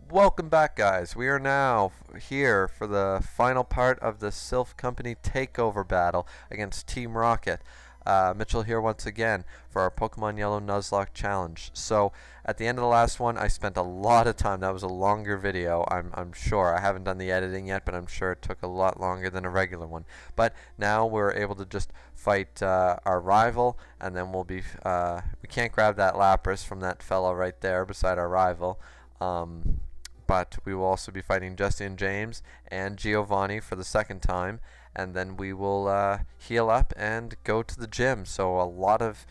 Welcome back, guys. We are now here for the final part of the Sylph Company takeover battle against Team Rocket. Mitchell here once again for our Pokemon Yellow Nuzlocke challenge. So at the end of the last one, I spent a lot of time. That was a longer video, I'm sure. I haven't done the editing yet, but I'm sure it took a lot longer than a regular one. But now we're able to just fight our rival, and then we'll be. We can't grab that Lapras from that fellow right there beside our rival. But we will also be fighting Jesse and James and Giovanni for the second time, and then we will heal up and go to the gym. So a lot of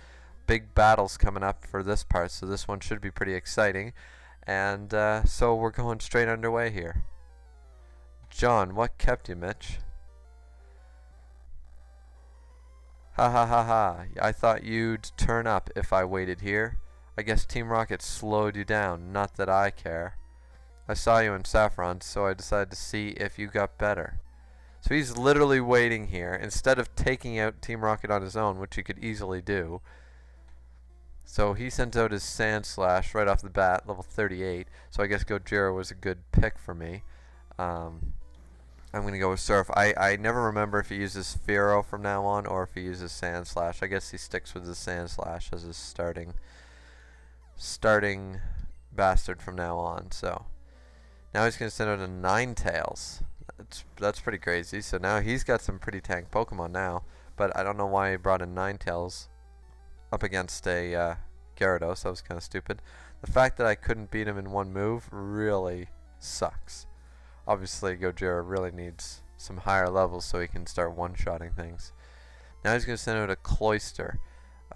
big battles coming up for this part, so this one should be pretty exciting. And so we're going straight underway here. John, what kept you, Mitch? Ha ha ha ha. I thought you'd turn up if I waited here. I guess Team Rocket slowed you down, not that I care. I saw you in Saffron, so I decided to see if you got better. So he's literally waiting here, instead of taking out Team Rocket on his own, which he could easily do. So he sends out his Sand Slash right off the bat, level 38. So I guess Gojira was a good pick for me. I'm going to go with Surf. I never remember if he uses Fearow from now on, or if he uses Sand Slash. I guess he sticks with the Sand Slash as his starting bastard from now on, so... Now he's going to send out a Ninetales. That's pretty crazy. So now he's got some pretty tank Pokemon now. But I don't know why he brought in Ninetales up against a Gyarados. That was kind of stupid. The fact that I couldn't beat him in one move really sucks. Obviously, Gojira really needs some higher levels so he can start one-shotting things. Now he's going to send out a Cloyster.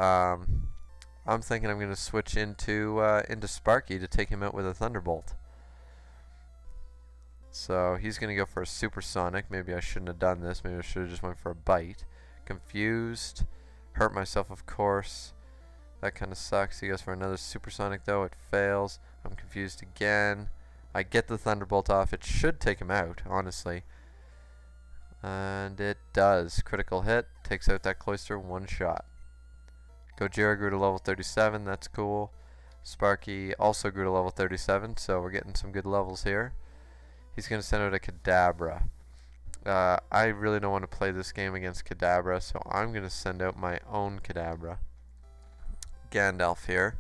I'm thinking I'm going to switch into Sparky to take him out with a Thunderbolt. So he's going to go for a Supersonic. Maybe I shouldn't have done this. Maybe I should have just went for a Bite. Confused. Hurt myself, of course. That kind of sucks. He goes for another Supersonic, though. It fails. I'm confused again. I get the Thunderbolt off. It should take him out, honestly. And it does. Critical hit. Takes out that Cloyster one shot. Gojira grew to level 37. That's cool. Sparky also grew to level 37, so we're getting some good levels here. He's going to send out a Kadabra. I really don't want to play this game against Kadabra, so I'm going to send out my own Kadabra. Gandalf here.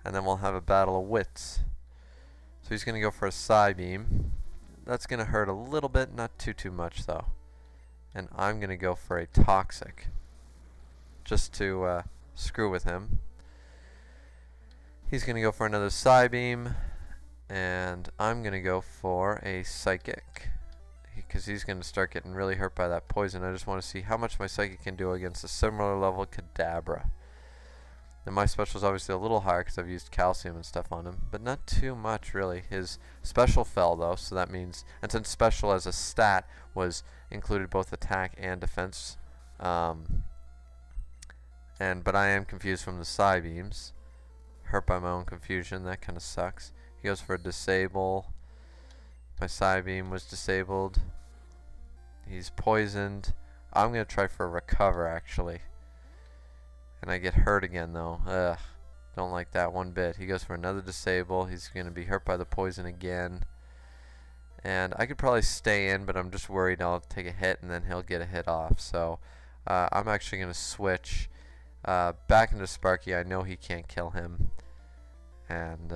And then we'll have a battle of wits. So he's going to go for a Psybeam. That's going to hurt a little bit, not too much though. And I'm going to go for a Toxic, just to screw with him. He's going to go for another Psybeam. And I'm going to go for a Psychic, because he's going to start getting really hurt by that poison. I just want to see how much my Psychic can do against a similar level Kadabra. And my special is obviously a little higher because I've used calcium and stuff on him, but not too much really. His special fell though, so that means, and since special as a stat was included both attack and defense, but I am confused from the Psybeams. Hurt by my own confusion, that kind of sucks. He goes for a Disable. My Psybeam was disabled. He's poisoned. I'm going to try for a Recover, actually. And I get hurt again, though. Ugh. Don't like that one bit. He goes for another Disable. He's going to be hurt by the poison again. And I could probably stay in, but I'm just worried I'll take a hit and then he'll get a hit off. So I'm actually going to switch back into Sparky. I know he can't kill him. And...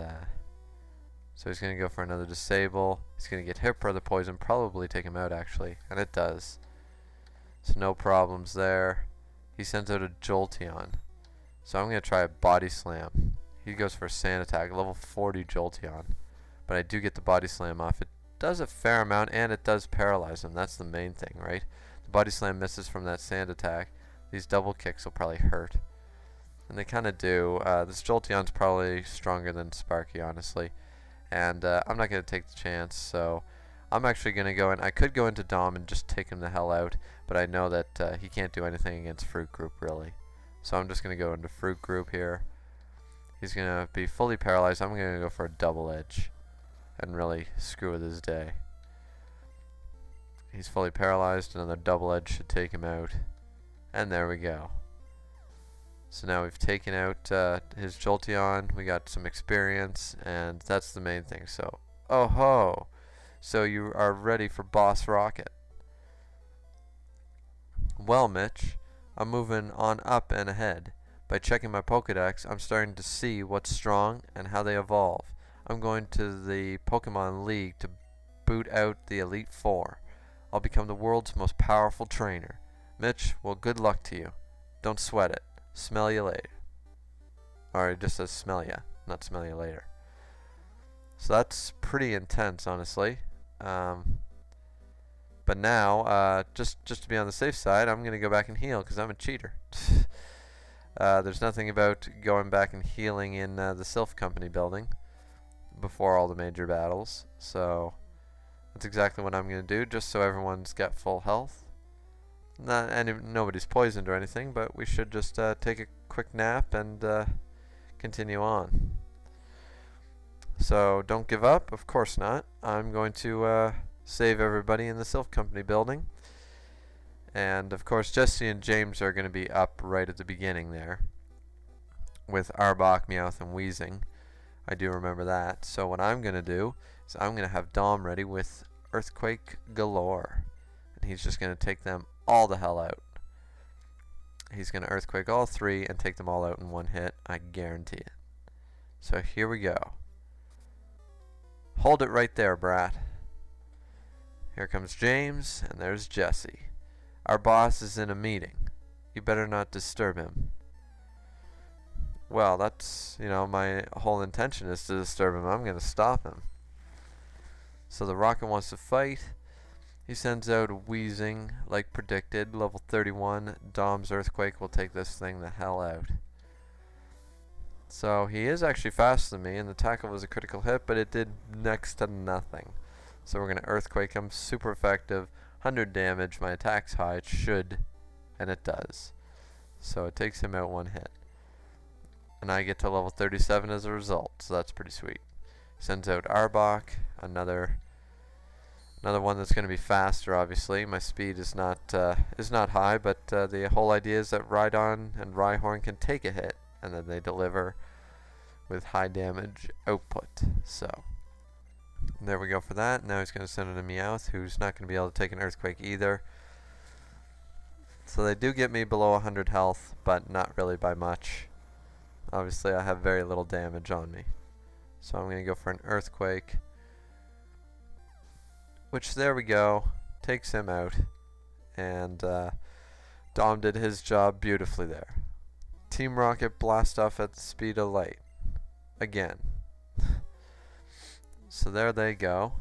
so he's going to go for another Disable. He's going to get hit by the poison, probably take him out actually, and it does. So no problems there. He sends out a Jolteon. So I'm going to try a Body Slam. He goes for a Sand Attack, level 40 Jolteon. But I do get the Body Slam off. It does a fair amount, and it does paralyze him. That's the main thing, right? The Body Slam misses from that Sand Attack. These double kicks will probably hurt. And they kind of do. This Jolteon's probably stronger than Sparky, honestly. And I'm not going to take the chance, so I'm actually going to go in. I could go into Dom and just take him the hell out, but I know that he can't do anything against Fruit Group, really. So I'm just going to go into Fruit Group here. He's going to be fully paralyzed. I'm going to go for a Double Edge and really screw with his day. He's fully paralyzed. Another Double Edge should take him out. And there we go. So now we've taken out his Jolteon. We got some experience, and that's the main thing. So, oh ho! So you are ready for Boss Rocket. Well, Mitch, I'm moving on up and ahead. By checking my Pokedex, I'm starting to see what's strong and how they evolve. I'm going to the Pokemon League to boot out the Elite Four. I'll become the world's most powerful trainer. Mitch, well, good luck to you. Don't sweat it. Smell you later. Or it just says smell ya, not smell you later. So that's pretty intense, honestly. But now, just to be on the safe side, I'm going to go back and heal because I'm a cheater. There's nothing about going back and healing in the Sylph Company building before all the major battles. So that's exactly what I'm going to do, just so everyone's got full health. Nobody's poisoned or anything, but we should just take a quick nap and continue on. So don't give up, of course not. I'm going to save everybody in the Sylph Company building. And of course Jesse and James are going to be up right at the beginning there with Arbok, Meowth, and Weezing. I do remember that. So what I'm going to do is I'm going to have Dom ready with Earthquake galore. And he's just going to take them all the hell out. He's going to Earthquake all three and take them all out in one hit. I guarantee it. So here we go. Hold it right there, brat. Here comes James, and there's Jesse. Our boss is in a meeting. You better not disturb him. Well, that's, my whole intention is to disturb him. I'm going to stop him. So the Rocket wants to fight. He sends out Weezing, like predicted, level 31. Dom's Earthquake will take this thing the hell out. So he is actually faster than me, and the tackle was a critical hit, but it did next to nothing. So we're going to Earthquake him, super effective, 100 damage, my attack's high, it should, and it does. So it takes him out one hit. And I get to level 37 as a result, so that's pretty sweet. Sends out Arbok, another one that's going to be faster, obviously. My speed is not high, but the whole idea is that Rhydon and Rhyhorn can take a hit, and then they deliver with high damage output. So there we go for that. Now he's going to send in a Meowth, who's not going to be able to take an Earthquake either. So they do get me below 100 health, but not really by much. Obviously, I have very little damage on me. So I'm going to go for an Earthquake, which, there we go, takes him out. And Dom did his job beautifully there. Team Rocket blast off at the speed of light. Again. So there they go.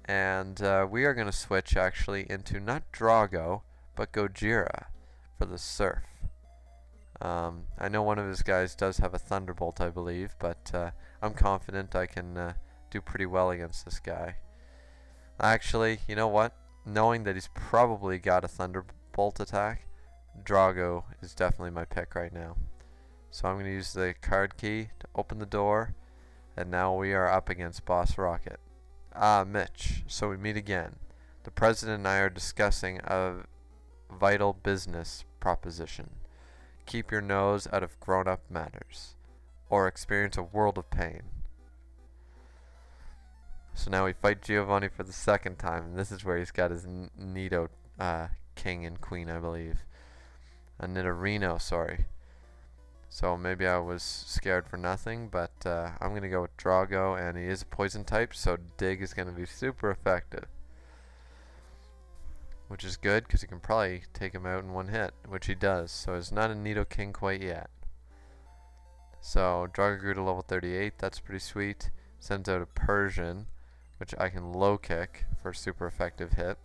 And we are going to switch actually into not Drago, but Gojira for the Surf. I know one of his guys does have a Thunderbolt, I believe, but I'm confident I can do pretty well against this guy. Actually, you know what? Knowing that he's probably got a Thunderbolt attack, Drago is definitely my pick right now. So I'm going to use the card key to open the door, and now we are up against Boss Rocket. Mitch, so we meet again. The President and I are discussing a vital business proposition. Keep your nose out of grown-up matters, or experience a world of pain. So now we fight Giovanni for the second time, and this is where he's got his Nido King and Queen, I believe. A Nidorino, sorry. So maybe I was scared for nothing, but I'm going to go with Drago, and he is a poison type, so Dig is going to be super effective. Which is good, because he can probably take him out in one hit, which he does. So it's not a Nido King quite yet. So Drago grew to level 38, that's pretty sweet. Sends out a Persian, which I can low kick for a super effective hit.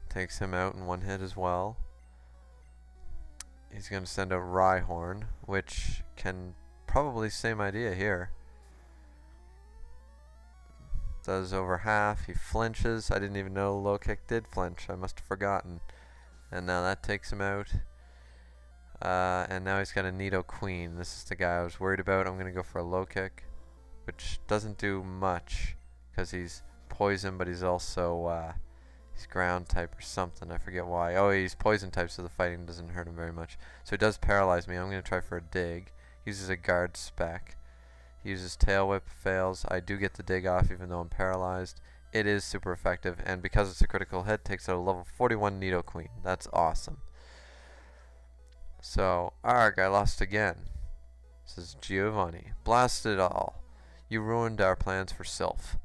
Takes him out in one hit as well. He's going to send out Rhyhorn, which can probably same idea here. Does over half. He flinches. I didn't even know low kick did flinch. I must have forgotten. And now that takes him out. And now he's got a Nido Queen. This is the guy I was worried about. I'm going to go for a low kick, which doesn't do much because he's poison, but he's also He's ground type or something. I forget why. Oh, he's poison type, so the fighting doesn't hurt him very much. So he does paralyze me. I'm going to try for a dig. Uses a guard spec. He uses tail whip. Fails. I do get the dig off even though I'm paralyzed. It is super effective, and because it's a critical hit, takes out a level 41 Nidoqueen. That's awesome. So, arg, I lost again. This is Giovanni. Blast it all. You ruined our plans for Sylph.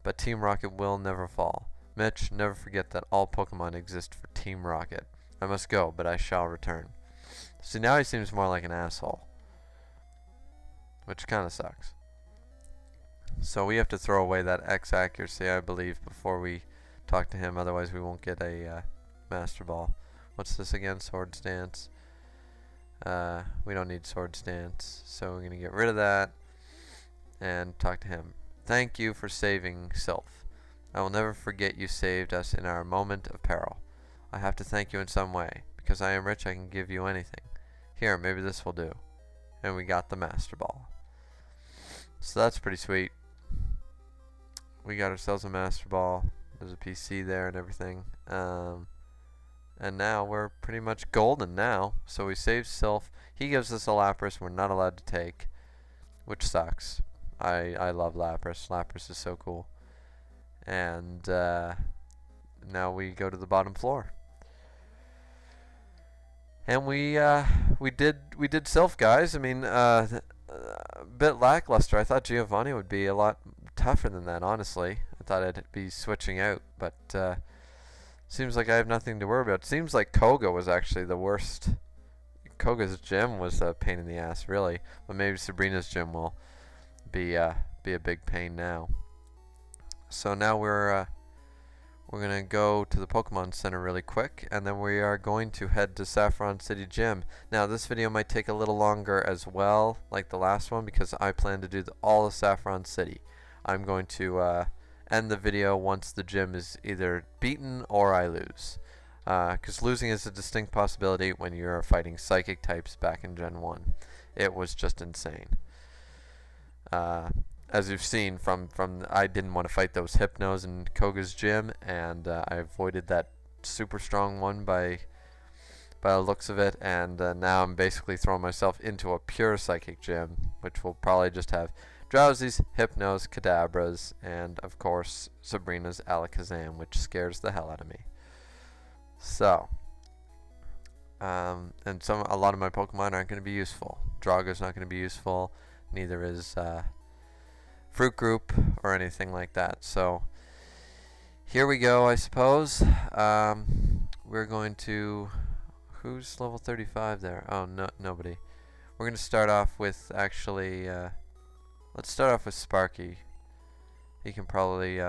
But Team Rocket will never fall. Mitch, never forget that all Pokemon exist for Team Rocket. I must go, but I shall return. See, now he seems more like an asshole. Which kind of sucks. So we have to throw away that X accuracy, I believe, before we talk to him. Otherwise, we won't get a Master Ball. What's this again? Swords Dance. We don't need Swords Dance. So we're going to get rid of that and talk to him. Thank you for saving Sylph. I will never forget you saved us in our moment of peril. I have to thank you in some way. Because I am rich, I can give you anything. Here, maybe this will do. And we got the Master Ball. So that's pretty sweet. We got ourselves a Master Ball. There's a PC there and everything. And now we're pretty much golden now. So we saved Sylph. He gives us a Lapras we're not allowed to take, which sucks. I love Lapras. Lapras is so cool. And now we go to the bottom floor. And we did Sylph, guys. I mean, a bit lackluster. I thought Giovanni would be a lot tougher than that, honestly. I thought I'd be switching out, but seems like I have nothing to worry about. Seems like Koga was actually the worst. Koga's gym was a pain in the ass, really. But maybe Sabrina's gym will be a big pain now. So now we're gonna go to the Pokemon Center really quick, and then we are going to head to Saffron City Gym. Now this video might take a little longer as well, like the last one, because I plan to do all of Saffron City. I'm going to end the video once the gym is either beaten or I lose. Because losing is a distinct possibility when you're fighting Psychic types back in Gen 1. It was just insane. As you've seen from I didn't want to fight those Hypnos in Koga's gym, and I avoided that super strong one by the looks of it, and now I'm basically throwing myself into a pure Psychic gym, which will probably just have Drowsies, Hypnos, Kadabras, and of course Sabrina's Alakazam, which scares the hell out of me. So, and a lot of my Pokemon aren't going to be useful. Drago's not going to be useful. Neither is Fruit Group or anything like that. So here we go, I suppose. We're going to... Who's level 35 there? Oh, no, nobody. We're going to start off with actually... let's start off with Sparky. He can probably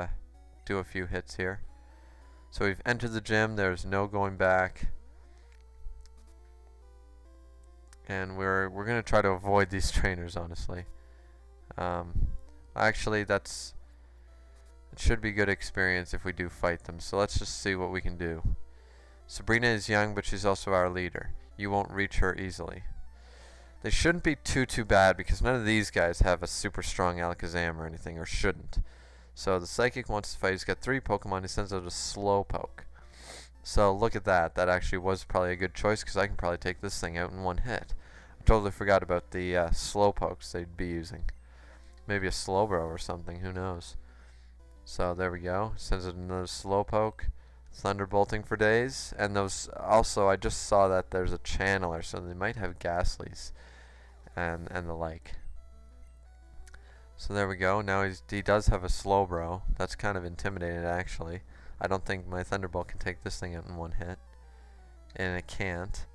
do a few hits here. So we've entered the gym. There's no going back. And we're going to try to avoid these trainers, honestly. Actually, it should be good experience if we do fight them. So let's just see what we can do. Sabrina is young, but she's also our leader. You won't reach her easily. They shouldn't be too bad, because none of these guys have a super strong Alakazam or anything, or shouldn't. So the Psychic wants to fight. He's got 3 Pokemon. He sends out a Slowpoke. So look at that. That actually was probably a good choice, because I can probably take this thing out in one hit. I totally forgot about the Slowpokes they'd be using. Maybe a Slowbro or something. Who knows? So there we go. Sends out another Slowpoke. Thunderbolting for days. And those also, I just saw that there's a Channeler, so they might have Ghastlies and the like. So there we go. Now he does have a Slowbro. That's kind of intimidating, actually. I don't think my Thunderbolt can take this thing out in one hit. And it can't.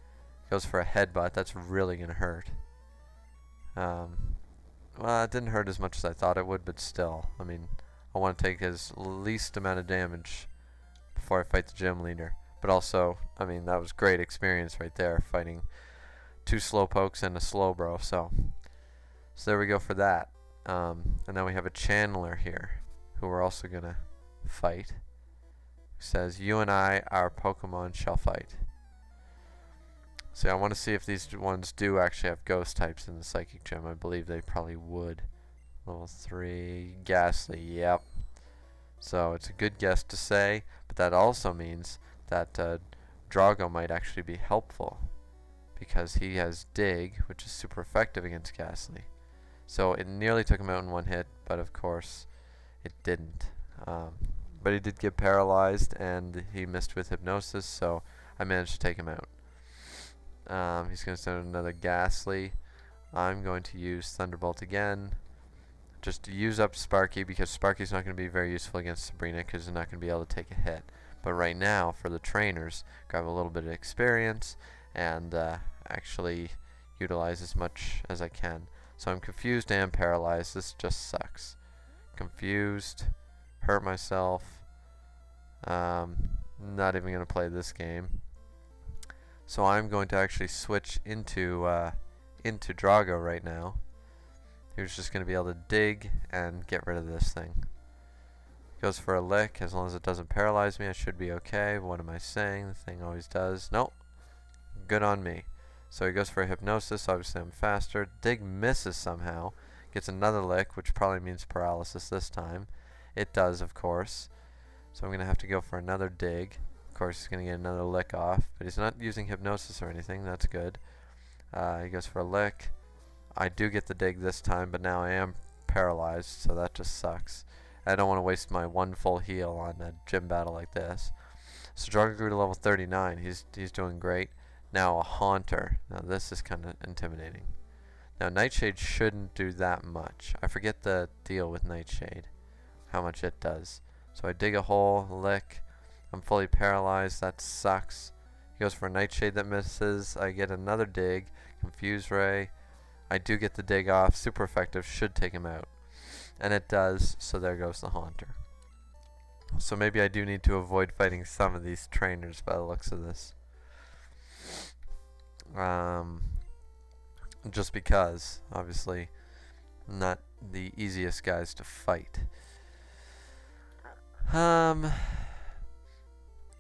Goes for a Headbutt. That's really going to hurt. Well, it didn't hurt as much as I thought it would, but still. I mean, I want to take as least amount of damage before I fight the gym leader. But also, I mean, that was great experience right there, fighting 2 Slowpokes and a Slowbro. So there we go for that. And then we have a Channeler here, who we're also going to fight. It says, you and I, our Pokemon shall fight. So I want to see if these ones do actually have Ghost types in the Psychic Gym. I believe they probably would. Level 3, Ghastly, yep. So it's a good guess to say, but that also means that Drago might actually be helpful because he has Dig, which is super effective against Ghastly. So it nearly took him out in one hit, but of course it didn't. But he did get paralyzed, and he missed with Hypnosis, so I managed to take him out. He's going to send another Ghastly. I'm going to use Thunderbolt again, just to use up Sparky, because Sparky's not going to be very useful against Sabrina because he's not going to be able to take a hit. But right now, for the trainers, grab a little bit of experience and actually utilize as much as I can. So I'm confused and paralyzed. This just sucks. Confused, hurt myself. Not even going to play this game. So I'm going to actually switch into Drago right now. He was just going to be able to dig and get rid of this thing. Goes for a lick. As long as it doesn't paralyze me, I should be okay. What am I saying? The thing always does. Nope. Good on me. So he goes for a Hypnosis. Obviously I'm faster. Dig misses somehow. Gets another lick, which probably means paralysis this time. It does, of course. So I'm going to have to go for another Dig. Of course, he's going to get another lick off. But he's not using Hypnosis or anything. That's good. He goes for a lick. I do get the Dig this time, but now I am paralyzed, so that just sucks. I don't want to waste my one full heal on a gym battle like this. So Drago grew to level 39. He's doing great. Now a Haunter. Now this is kind of intimidating. Now Nightshade shouldn't do that much. I forget the deal with Nightshade, how much it does. So I dig a hole, lick. I'm fully paralyzed. That sucks. He goes for a Nightshade that misses. I get another Dig. Confuse Ray. I do get the Dig off. Super effective. Should take him out. And it does, so there goes the Haunter. So maybe I do need to avoid fighting some of these trainers by the looks of this. Just because, obviously, not the easiest guys to fight.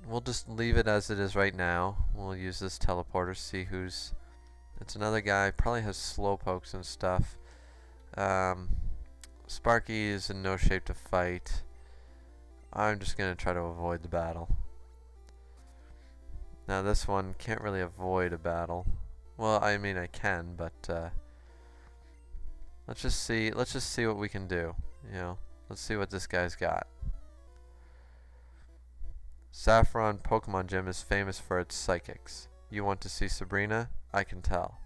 We'll just leave it as it is right now. We'll use this teleporter, see who's... It's another guy, probably has Slowpokes and stuff. Sparky is in no shape to fight. I'm just going to try to avoid the battle. Now this one can't really avoid a battle. Well, I mean I can, but let's just see what we can do. You know, let's see what this guy's got. Saffron Pokemon Gym is famous for its psychics. You want to see Sabrina? I can tell.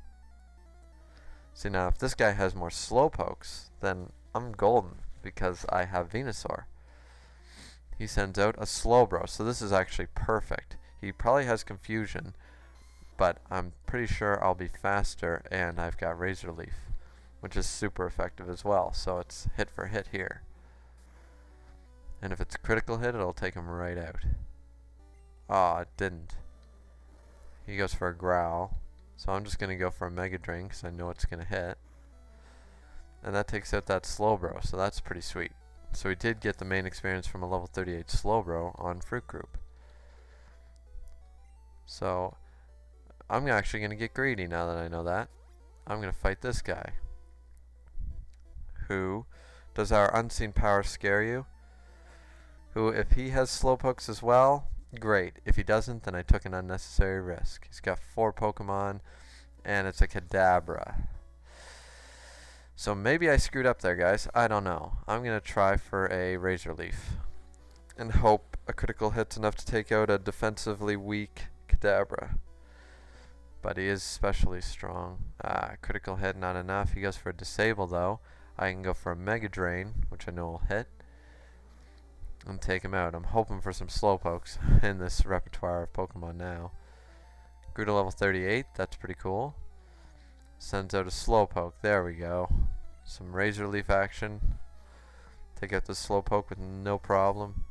See, now if this guy has more Slowpokes, then I'm golden because I have Venusaur. He sends out a Slowbro, so this is actually perfect. He probably has Confusion, but I'm pretty sure I'll be faster, and I've got Razor Leaf, which is super effective as well, so it's hit for hit here. And if it's a critical hit, it'll take him right out. Ah, it didn't. He goes for a Growl, so I'm just going to go for a Mega Drain because I know it's going to hit. And that takes out that Slowbro, so that's pretty sweet. So we did get the main experience from a level 38 Slowbro on Fruit Group. So I'm actually going to get greedy now that I know that. I'm going to fight this guy. Who, does our Unseen Power scare you? Who, if he has Slowpokes as well, great. If he doesn't, then I took an unnecessary risk. He's got 4 Pokemon, and it's a Kadabra. So maybe I screwed up there, guys. I don't know. I'm going to try for a Razor Leaf and hope a critical hit's enough to take out a defensively weak Kadabra. But he is especially strong. Critical hit, not enough. He goes for a Disable, though. I can go for a Mega Drain, which I know will hit, and take him out. I'm hoping for some Slowpokes in this repertoire of Pokemon now. Grew to level 38. That's pretty cool. Sends out a Slowpoke. There we go. Some Razor Leaf action. Take out the Slowpoke with no problem.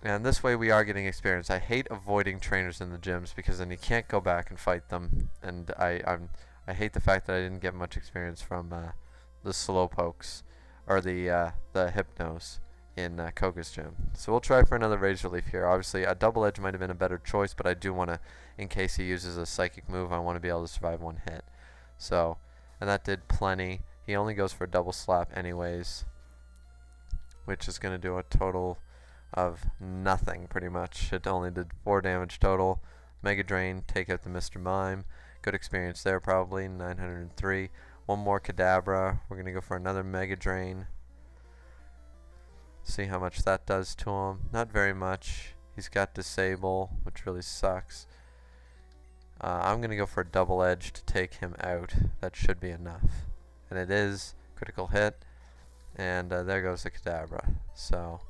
And this way we are getting experience. I hate avoiding trainers in the gyms because then you can't go back and fight them. And I hate the fact that I didn't get much experience from the Slowpokes or the Hypnos in Koga's gym. So we'll try for another Razor Leaf here. Obviously, a Double Edge might have been a better choice, but I do want to, in case he uses a Psychic move, I want to be able to survive one hit. So, and that did plenty. He only goes for a Double Slap anyways. which is going to do a total of nothing pretty much. It only did 4 damage total. Mega Drain, take out the Mr. Mime. Good experience there probably, 903. One more Kadabra. We're going to go for another Mega Drain. See how much that does to him. Not very much. He's got Disable, which really sucks. I'm going to go for a Double Edge to take him out. That should be enough. And it is. Critical hit. And there goes the Kadabra. So,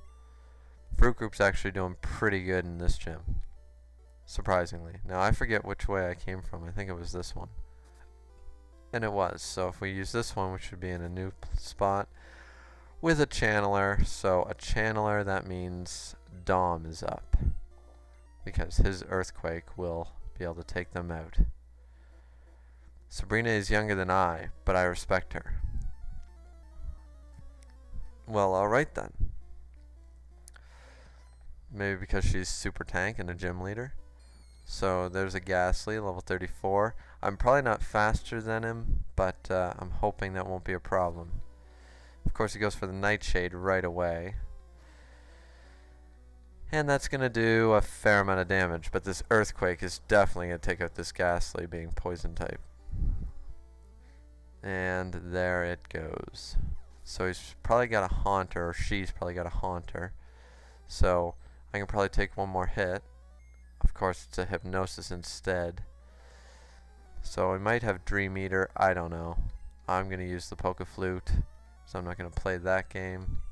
Fruit Group's actually doing pretty good in this gym. Surprisingly. Now, I forget which way I came from. I think it was this one. And it was. So, if we use this one, we should be in a new spot with a Channeler. So, a Channeler, that means Dom is up. Because his Earthquake will be able to take them out. Sabrina is younger than I, but I respect her. Well, alright then. Maybe because she's super tank and a gym leader. So there's a Ghastly, level 34. I'm probably not faster than him, but I'm hoping that won't be a problem. Of course, he goes for the Nightshade right away. And that's going to do a fair amount of damage, but this Earthquake is definitely going to take out this Ghastly, being poison type. And there it goes. So he's probably got a Haunter, or she's probably got a Haunter. So I can probably take one more hit. Of course, it's a Hypnosis instead. So I might have Dream Eater, I don't know. I'm going to use the Poke Flute, so I'm not going to play that game.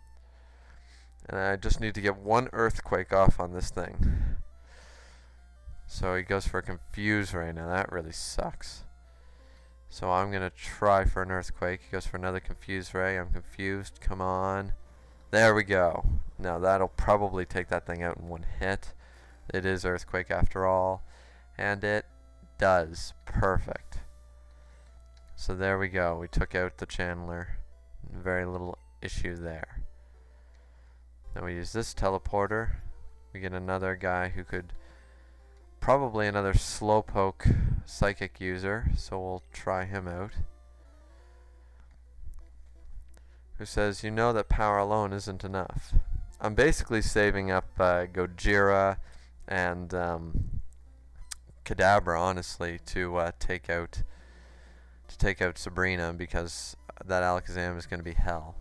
And I just need to get one Earthquake off on this thing. So he goes for a Confuse Ray. Now that really sucks. So I'm going to try for an Earthquake. He goes for another Confuse Ray. I'm confused. Come on. There we go. Now that'll probably take that thing out in one hit. It is Earthquake after all. And it does. Perfect. So there we go. We took out the Channeler. Very little issue there. Now we use this Teleporter. We get another guy who could... Probably another Slowpoke Psychic user, so we'll try him out. Who says, you know that power alone isn't enough. I'm basically saving up Gojira and Kadabra, honestly, to take out Sabrina, because that Alakazam is going to be hell.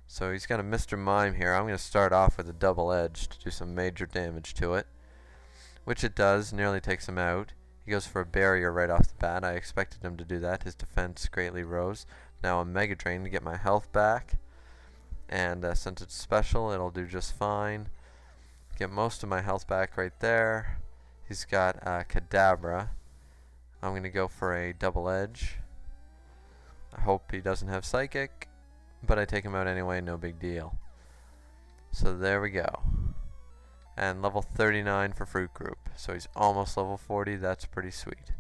So he's got a Mr. Mime here. I'm going to start off with a Double Edge to do some major damage to it. Which it does, nearly takes him out. He goes for a Barrier right off the bat. I expected him to do that. His defense greatly rose. Now a Mega Drain to get my health back. And since it's special, it'll do just fine. Get most of my health back right there. He's got Kadabra. I'm going to go for a Double Edge. I hope he doesn't have Psychic. But I take him out anyway, no big deal. So there we go. And level 39 for Fruit Group. So he's almost level 40. That's pretty sweet.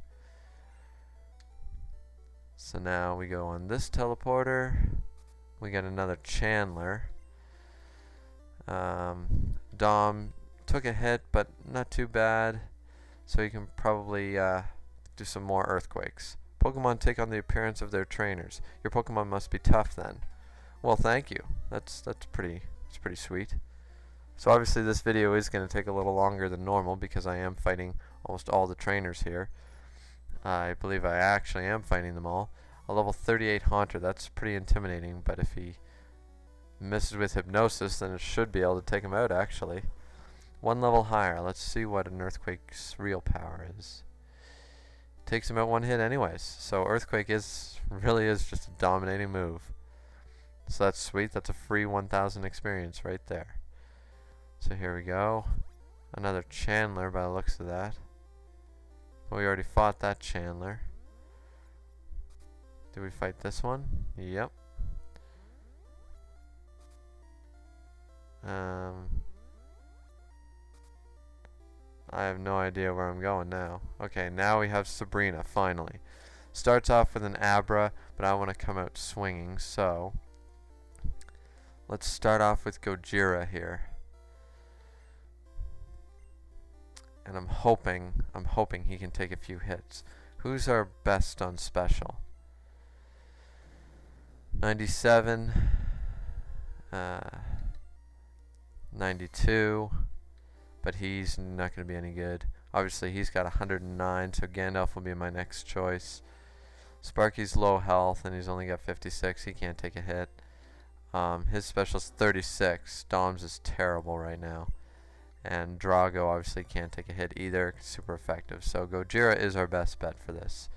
So now we go on this Teleporter. We get another Channeler. Dom took a hit, but not too bad. So he can probably do some more Earthquakes. Pokemon take on the appearance of their trainers. Your Pokemon must be tough then. Well, thank you. That's pretty sweet. So obviously this video is going to take a little longer than normal because I am fighting almost all the trainers here. I believe I actually am fighting them all. A level 38 Haunter, that's pretty intimidating, but if he misses with Hypnosis, then it should be able to take him out actually. One level higher. Let's see what an Earthquake's real power is. Takes him out one hit anyways. So Earthquake really is just a dominating move. So that's sweet. That's a free 1000 experience right there. So here we go. Another Channeler by the looks of that. We already fought that Channeler. Did we fight this one? Yep. I have no idea where I'm going now. Okay, now we have Sabrina, finally. Starts off with an Abra, but I want to come out swinging, so... Let's start off with Gojira here. And I'm hoping he can take a few hits. Who's our best on special? 97. 92, but he's not going to be any good. Obviously, he's got 109, so Gandalf will be my next choice. Sparky's low health, and he's only got 56. He can't take a hit. His special's 36. Dom's is terrible right now. And Drago obviously can't take a hit either. Super effective. So Gojira is our best bet for this.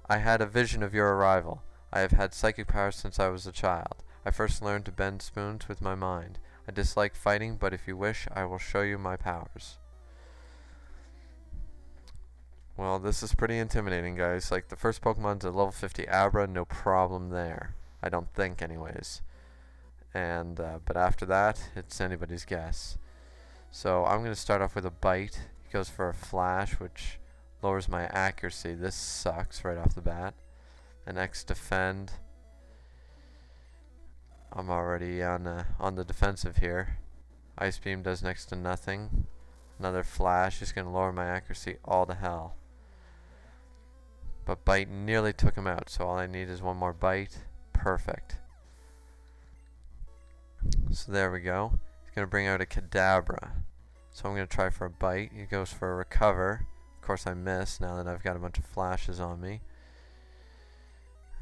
I had a vision of your arrival. I have had psychic powers since I was a child. I first learned to bend spoons with my mind. I dislike fighting, but if you wish, I will show you my powers. Well, this is pretty intimidating, guys. Like, the first Pokemon's a level 50 Abra, no problem there. I don't think, anyways. And, but after that, it's anybody's guess. So, I'm going to start off with a Bite. He goes for a Flash, which lowers my accuracy. This sucks right off the bat. An X Defend. I'm already on the defensive here. Ice Beam does next to nothing. Another Flash is going to lower my accuracy all to hell. But Bite nearly took him out, so all I need is one more Bite. Perfect. So there we go. He's going to bring out a Kadabra. So I'm going to try for a Bite. He goes for a Recover. Of course I miss now that I've got a bunch of flashes on me.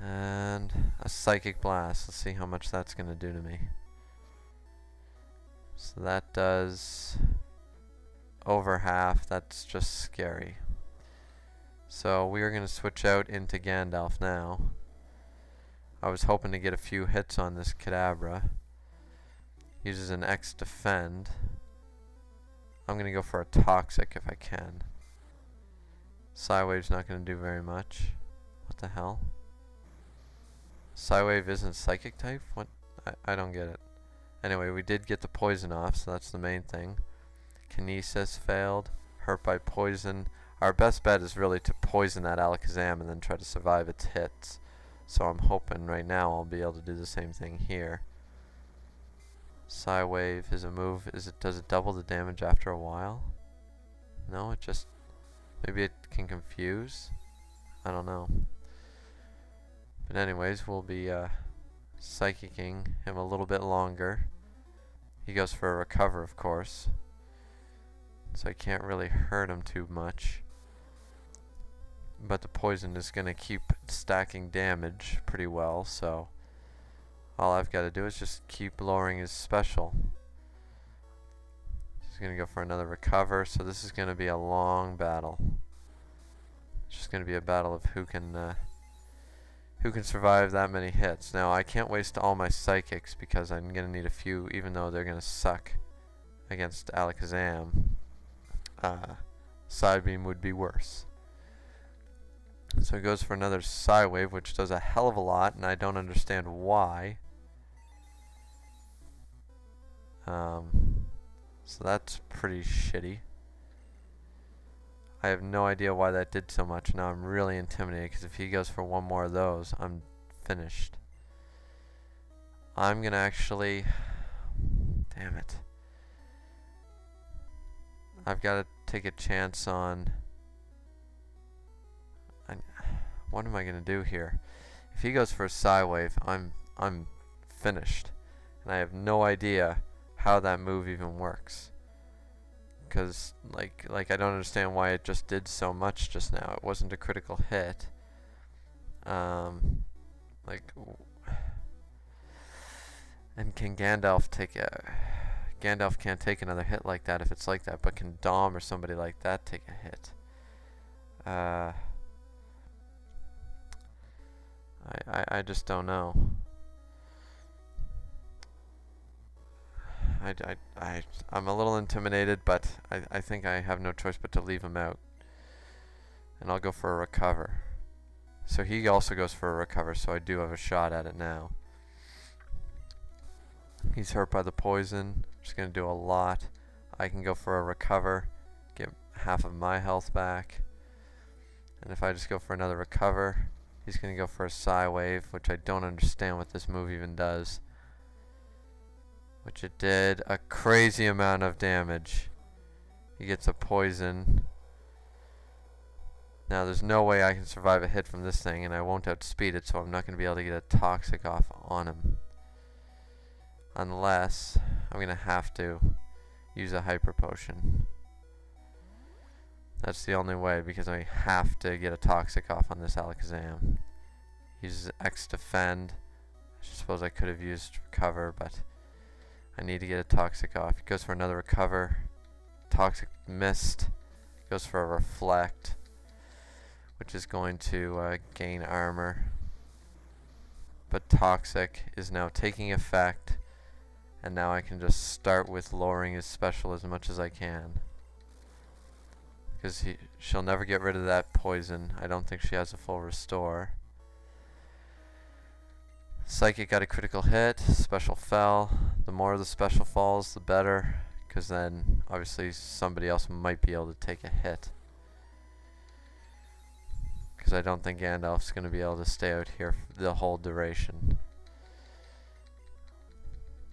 And a Psychic Blast. Let's see how much that's going to do to me. So that does over half. That's just scary. So we are going to switch out into Gandalf now. I was hoping to get a few hits on this Kadabra. Uses an X Defend. I'm going to go for a Toxic if I can. Psywave's not going to do very much. What the hell? Psywave isn't Psychic type? What? I don't get it. Anyway, we did get the poison off, so that's the main thing. Kinesis failed. Hurt by poison. Our best bet is really to poison that Alakazam and then try to survive its hits. So I'm hoping right now I'll be able to do the same thing here. Psywave is a move. Does it double the damage after a while? No, it just... Maybe it can confuse? I don't know. But anyways, we'll be psychicking him a little bit longer. He goes for a Recover, of course. So I can't really hurt him too much. But the poison is going to keep stacking damage pretty well, so all I've got to do is just keep lowering his special. He's going to go for another Recover, so this is going to be a long battle. It's just going to be a battle of who can survive that many hits. Now, I can't waste all my Psychics because I'm going to need a few, even though they're going to suck against Alakazam. Psybeam would be worse. So he goes for another Psywave, which does a hell of a lot, and I don't understand why. So that's pretty shitty. I have no idea why that did so much. Now I'm really intimidated, because if he goes for one more of those, I'm finished. I'm going to actually... Damn it. I've got to take a chance on... What am I going to do here? If he goes for a Psywave, I'm finished. And I have no idea how that move even works. Because, like I don't understand why it just did so much just now. It wasn't a critical hit. And can Gandalf take a... Gandalf can't take another hit like that if it's like that, but can Dom or somebody like that take a hit? I just don't know. I'm a little intimidated, but I think I have no choice but to leave him out. And I'll go for a Recover. So he also goes for a Recover, so I do have a shot at it now. He's hurt by the poison. Just going to do a lot. I can go for a Recover, get half of my health back. And if I just go for another Recover, he's going to go for a Psywave, which I don't understand what this move even does. Which it did a crazy amount of damage. He gets a poison. Now there's no way I can survive a hit from this thing, and I won't outspeed it, so I'm not going to be able to get a Toxic off on him. unless I'm gonna have to use a hyper potion. That's the only way, because I have to get a toxic off on this Alakazam. Uses X defend. I suppose I could have used recover, but I need to get a toxic off. He goes for another recover. Toxic missed. Goes for a reflect, which is going to gain armor. But toxic is now taking effect, and now I can just start with lowering his special as much as I can. Because she'll never get rid of that poison. I don't think she has a full restore. Psychic got a critical hit. Special fell. The more the special falls, the better. Because then, obviously, somebody else might be able to take a hit. Because I don't think Gandalf's going to be able to stay out here for the whole duration.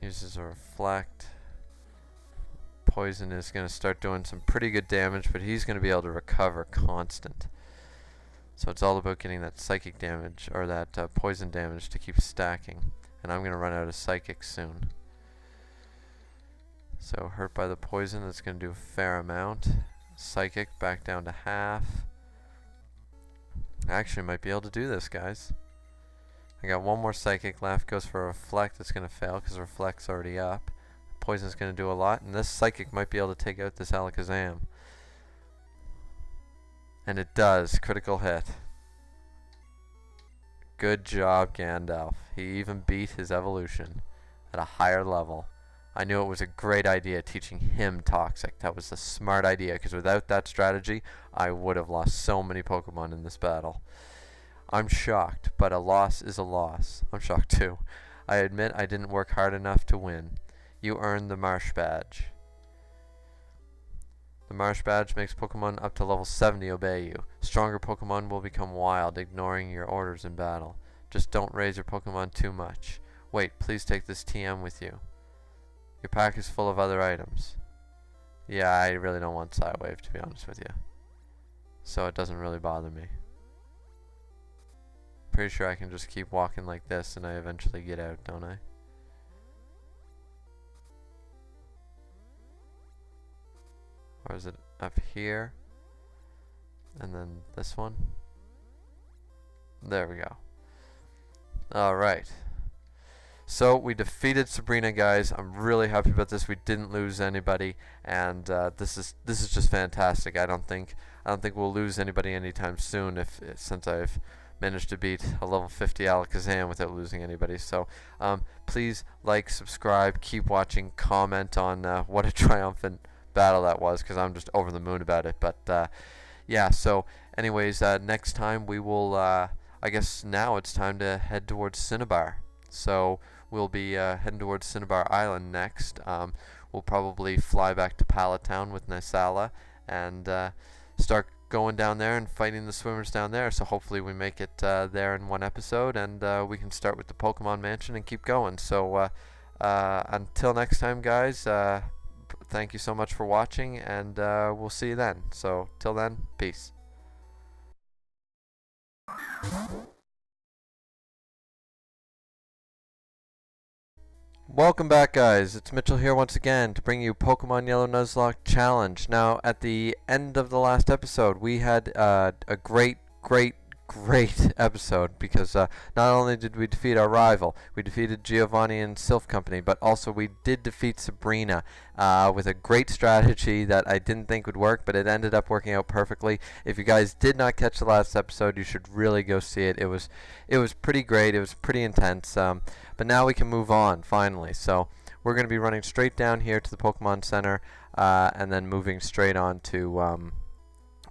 Uses a reflect. Poison is going to start doing some pretty good damage, but he's going to be able to recover constant. So it's all about getting that psychic damage, or that poison damage, to keep stacking. And I'm going to run out of psychic soon. So hurt by the poison, that's going to do a fair amount. Psychic back down to half. I actually might be able to do this, guys. I got one more psychic left. Goes for a reflect. That's going to fail because reflect's already up. Poison's going to do a lot, and this psychic might be able to take out this Alakazam. And it does. Critical hit. Good job, Gandalf. He even beat his evolution at a higher level. I knew it was a great idea teaching him Toxic. That was a smart idea, because without that strategy, I would have lost so many Pokemon in this battle. I'm shocked, but a loss is a loss. I'm shocked too. I admit I didn't work hard enough to win. You earned the Marsh Badge. The Marsh Badge makes Pokemon up to level 70 obey you. Stronger Pokemon will become wild, ignoring your orders in battle. Just don't raise your Pokemon too much. Wait, please take this TM with you. Your pack is full of other items. Yeah, I really don't want Psywave, to be honest with you. So it doesn't really bother me. Pretty sure I can just keep walking like this and I eventually get out, don't I? Or is it up here? And then this one? There we go. Alright. So we defeated Sabrina, guys. I'm really happy about this. We didn't lose anybody, and this is just fantastic. I don't think we'll lose anybody anytime soon since I've managed to beat a level 50 Alakazam without losing anybody. So please like, subscribe, keep watching, comment on what a triumphant battle that was, because I'm just over the moon about it. But yeah, so anyways, next time we will I guess now it's time to head towards Cinnabar. So we'll be heading towards Cinnabar Island next. We'll probably fly back to Palatown with Nysala and start going down there and fighting the swimmers down there. So hopefully we make it there in one episode, and we can start with the Pokemon Mansion and keep going. So until next time, guys, thank you so much for watching, and we'll see you then. So till then, peace. Welcome back, guys. It's Mitchell here once again to bring you Pokemon Yellow Nuzlocke Challenge. Now, at the end of the last episode, we had a great episode, because not only did we defeat our rival, we defeated Giovanni and Sylph Company, but also we did defeat Sabrina with a great strategy that I didn't think would work, but it ended up working out perfectly. If you guys did not catch the last episode, you should really go see it. It was pretty great. It was pretty intense. But now we can move on, finally. So we're going to be running straight down here to the Pokemon Center, and then moving straight on to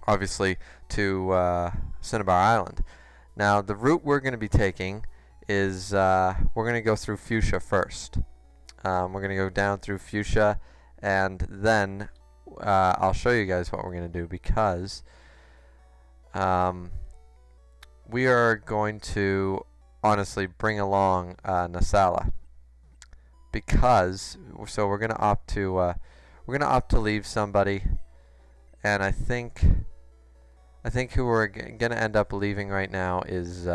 obviously to Cinnabar Island. Now the route we're going to be taking is we're going to go through Fuchsia first. We're going to go down through Fuchsia, and then I'll show you guys what we're going to do, because we are going to honestly bring along Nysala, because we're going to opt to leave somebody, and I think who we're going to end up leaving right now is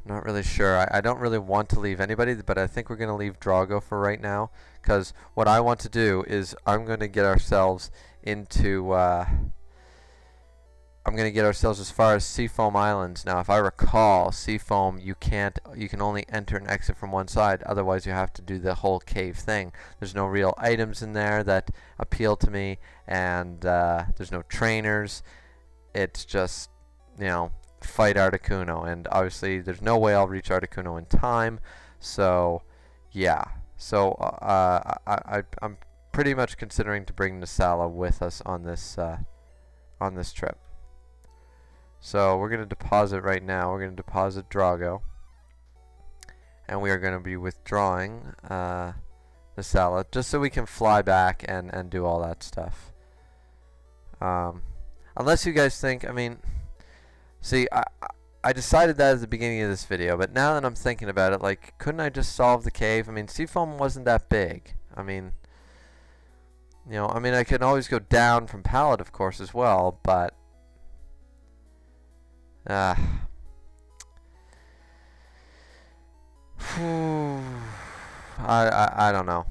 Not really sure. I don't really want to leave anybody, but I think we're going to leave Drago for right now. Because what I want to do is I'm going to get ourselves into... I'm going to get ourselves as far as Seafoam Islands. Now, if I recall, Seafoam, you can only enter and exit from one side. Otherwise, you have to do the whole cave thing. There's no real items in there that appeal to me, and there's no trainers. It's just, you know, fight Articuno, and obviously there's no way I'll reach Articuno in time. So, yeah. So I'm pretty much considering to bring Nasala with us on this trip. So we're going to deposit right now. We're going to deposit Drago. And we are going to be withdrawing Nasala just so we can fly back and do all that stuff. Unless you guys think, I mean, see, I decided that at the beginning of this video, but now that I'm thinking about it, like, couldn't I just solve the cave? I mean, Seafoam wasn't that big. I mean, you know, I can always go down from Pallet, of course, as well, but I don't know.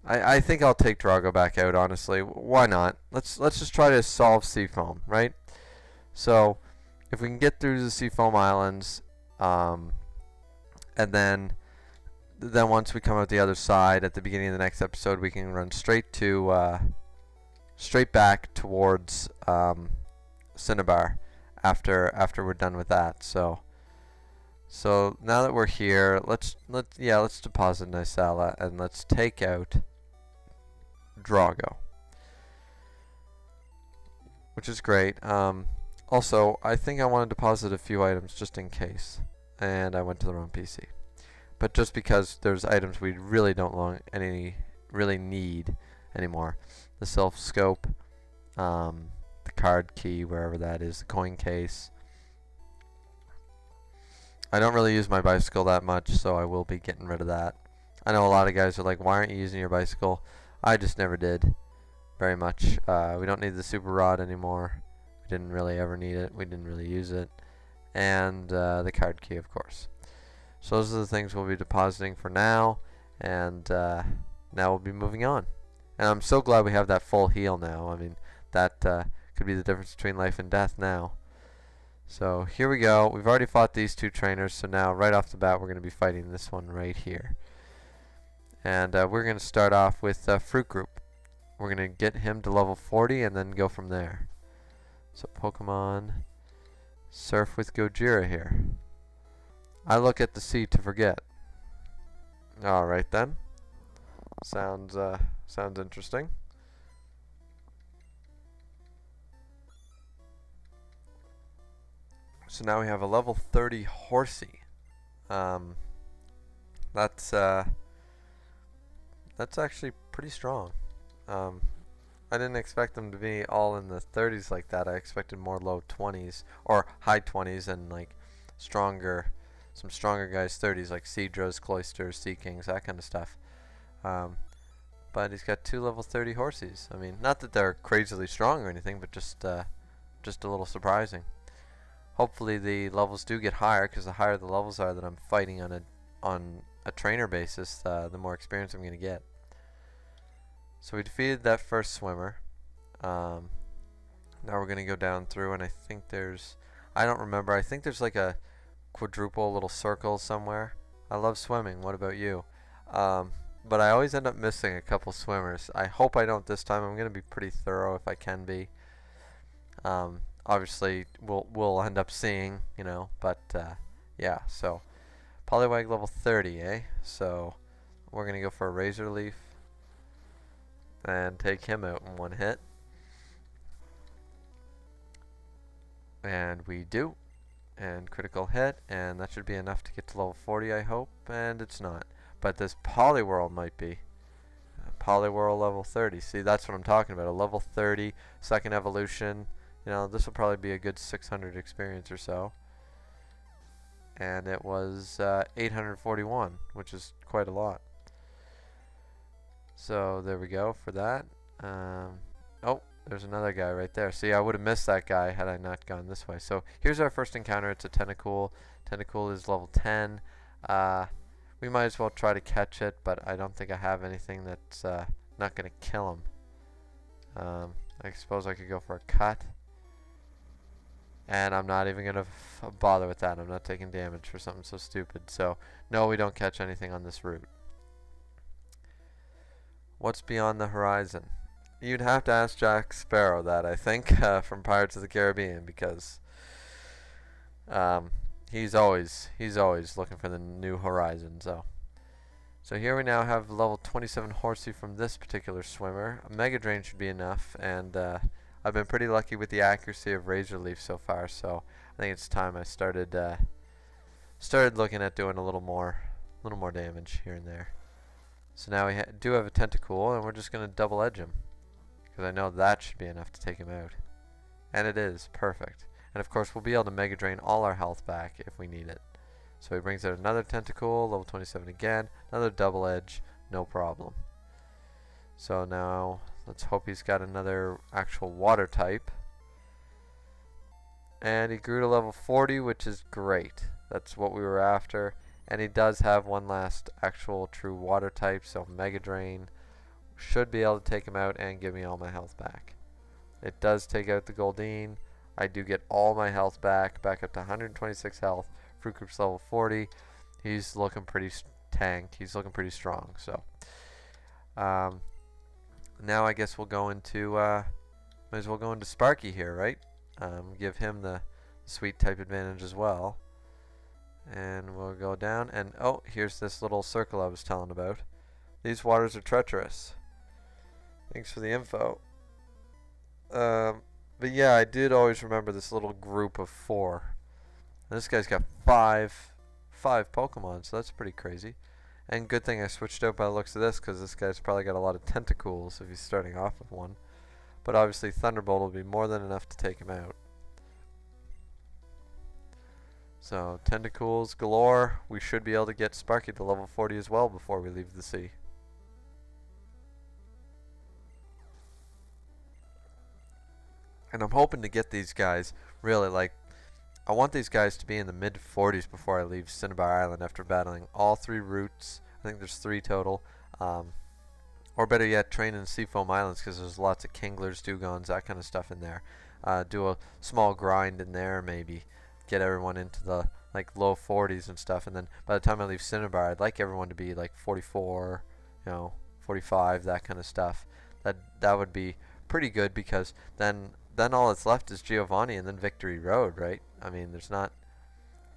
I think I'll take Drago back out, honestly. Why not? Let's just try to solve Seafoam, right? So, if we can get through the Seafoam Islands, and then once we come out the other side at the beginning of the next episode, we can run straight back towards Cinnabar after we're done with that. So now that we're here, let's deposit Nisala and let's take out Drago, which is great. Also, I think I want to deposit a few items just in case, and I went to the wrong PC. But just because there's items we really don't really need anymore. The self scope, the card key, wherever that is, the coin case. I don't really use my bicycle that much, so I will be getting rid of that. I know a lot of guys are like, why aren't you using your bicycle? I just never did very much. We don't need the super rod anymore. We didn't really ever need it. We didn't really use it. And the card key, of course. So those are the things we'll be depositing for now. And now we'll be moving on. And I'm so glad we have that full heal now. I mean, that could be the difference between life and death now. So here we go. We've already fought these two trainers, so now right off the bat we're going to be fighting this one right here. And we're going to start off with Fruit Group. We're going to get him to level 40 and then go from there. So Pokemon Surf with Gojira here. I look at the sea to forget. Alright then. Sounds interesting. So now we have a level 30 Horsey. That's actually pretty strong. I didn't expect them to be all in the 30s like that. I expected more low 20s or high 20s and like some stronger guys 30s like Seadros, Cloisters, Sea Kings, that kind of stuff. But he's got 2 level 30 Horsies. I mean, not that they're crazily strong or anything, but just a little surprising. Hopefully the levels do get higher, because the higher the levels are that I'm fighting on a trainer basis, the more experience I'm going to get. So we defeated that first swimmer. Now we're going to go down through, and I think I don't remember, I think there's like a quadruple little circle somewhere. I love swimming. What about you? But I always end up missing a couple swimmers. I hope I don't this time. I'm going to be pretty thorough if I can be. Obviously, we'll end up seeing, you know, but yeah. So Poliwag level 30, eh? So we're going to go for a Razor Leaf and take him out in one hit. And we do. And critical hit, and that should be enough to get to level 40, I hope. And it's not. But this Poliwhirl might be. Poliwhirl level 30. See, that's what I'm talking about. A level 30, second evolution. You know, this will probably be a good 600 experience or so. And it was 841, which is quite a lot. So there we go for that. Oh, there's another guy right there. See, I would have missed that guy had I not gone this way. So here's our first encounter. It's a Tentacool. Tentacool is level 10. We might as well try to catch it, but I don't think I have anything that's not going to kill him. I suppose I could go for a cut. And I'm not even going to bother with that. I'm not taking damage for something so stupid. So, no, we don't catch anything on this route. What's beyond the horizon? You'd have to ask Jack Sparrow that, I think, from Pirates of the Caribbean, because he's always looking for the new horizon. So here we now have level 27 Horsey from this particular swimmer. A Mega Drain should be enough, and I've been pretty lucky with the accuracy of Razor Leaf so far. So I think it's time I started looking at doing a little more damage here and there. So now we do have a Tentacool, and we're just going to double edge him, because I know that should be enough to take him out. And it is. Perfect. And of course we'll be able to Mega Drain all our health back if we need it. So he brings out another Tentacool, level 27 again, another double edge, no problem. So now let's hope he's got another actual water type. And he grew to level 40, which is great. That's what we were after. And he does have one last actual true water type, so Mega Drain should be able to take him out and give me all my health back. It does take out the Goldeen. I do get all my health back up to 126 health. Fruit Group's level 40. He's looking pretty tanked. He's looking pretty strong. So now I guess we'll go into might as well go into Sparky here, right? Give him the sweet type advantage as well. And we'll go down, and oh, here's this little circle I was telling about. These waters are treacherous. Thanks for the info. But yeah, I did always remember this little group of 4. And this guy's got five Pokemon, so that's pretty crazy. And good thing I switched out by the looks of this, because this guy's probably got a lot of Tentacools if he's starting off with one. But obviously Thunderbolt will be more than enough to take him out. So, Tentacools galore. We should be able to get Sparky to level 40 as well before we leave the sea. And I'm hoping to get these guys really, like, I want these guys to be in the mid 40s before I leave Cinnabar Island after battling all 3 routes. I think there's 3 total. Or better yet, train in Seafoam Islands, because there's lots of Kinglers, Dugons, that kind of stuff in there. Do a small grind in there, maybe. Get everyone into the like low 40s and stuff, and then by the time I leave Cinnabar, I'd like everyone to be like 44, 45, that kind of stuff. That would be pretty good, because then all that's left is Giovanni and then Victory Road, right? I mean, there's not,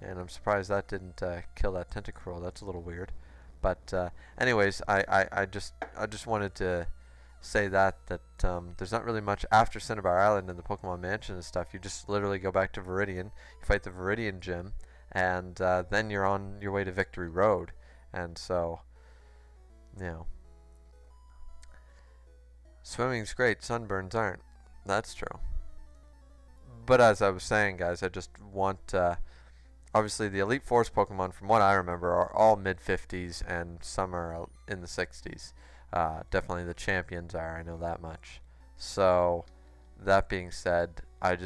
and I'm surprised that didn't kill that Tentacruel. That's a little weird, but anyways, I just wanted to say that there's not really much after Cinnabar Island and the Pokemon Mansion and stuff. You just literally go back to Viridian, you fight the Viridian Gym, and then you're on your way to Victory Road. And so, swimming's great, sunburns aren't. That's true. But as I was saying, guys, I just want, obviously the Elite Force Pokemon, from what I remember, are all mid-50s, and some are in the 60s. Definitely the champions are, I know that much. So, that being said, I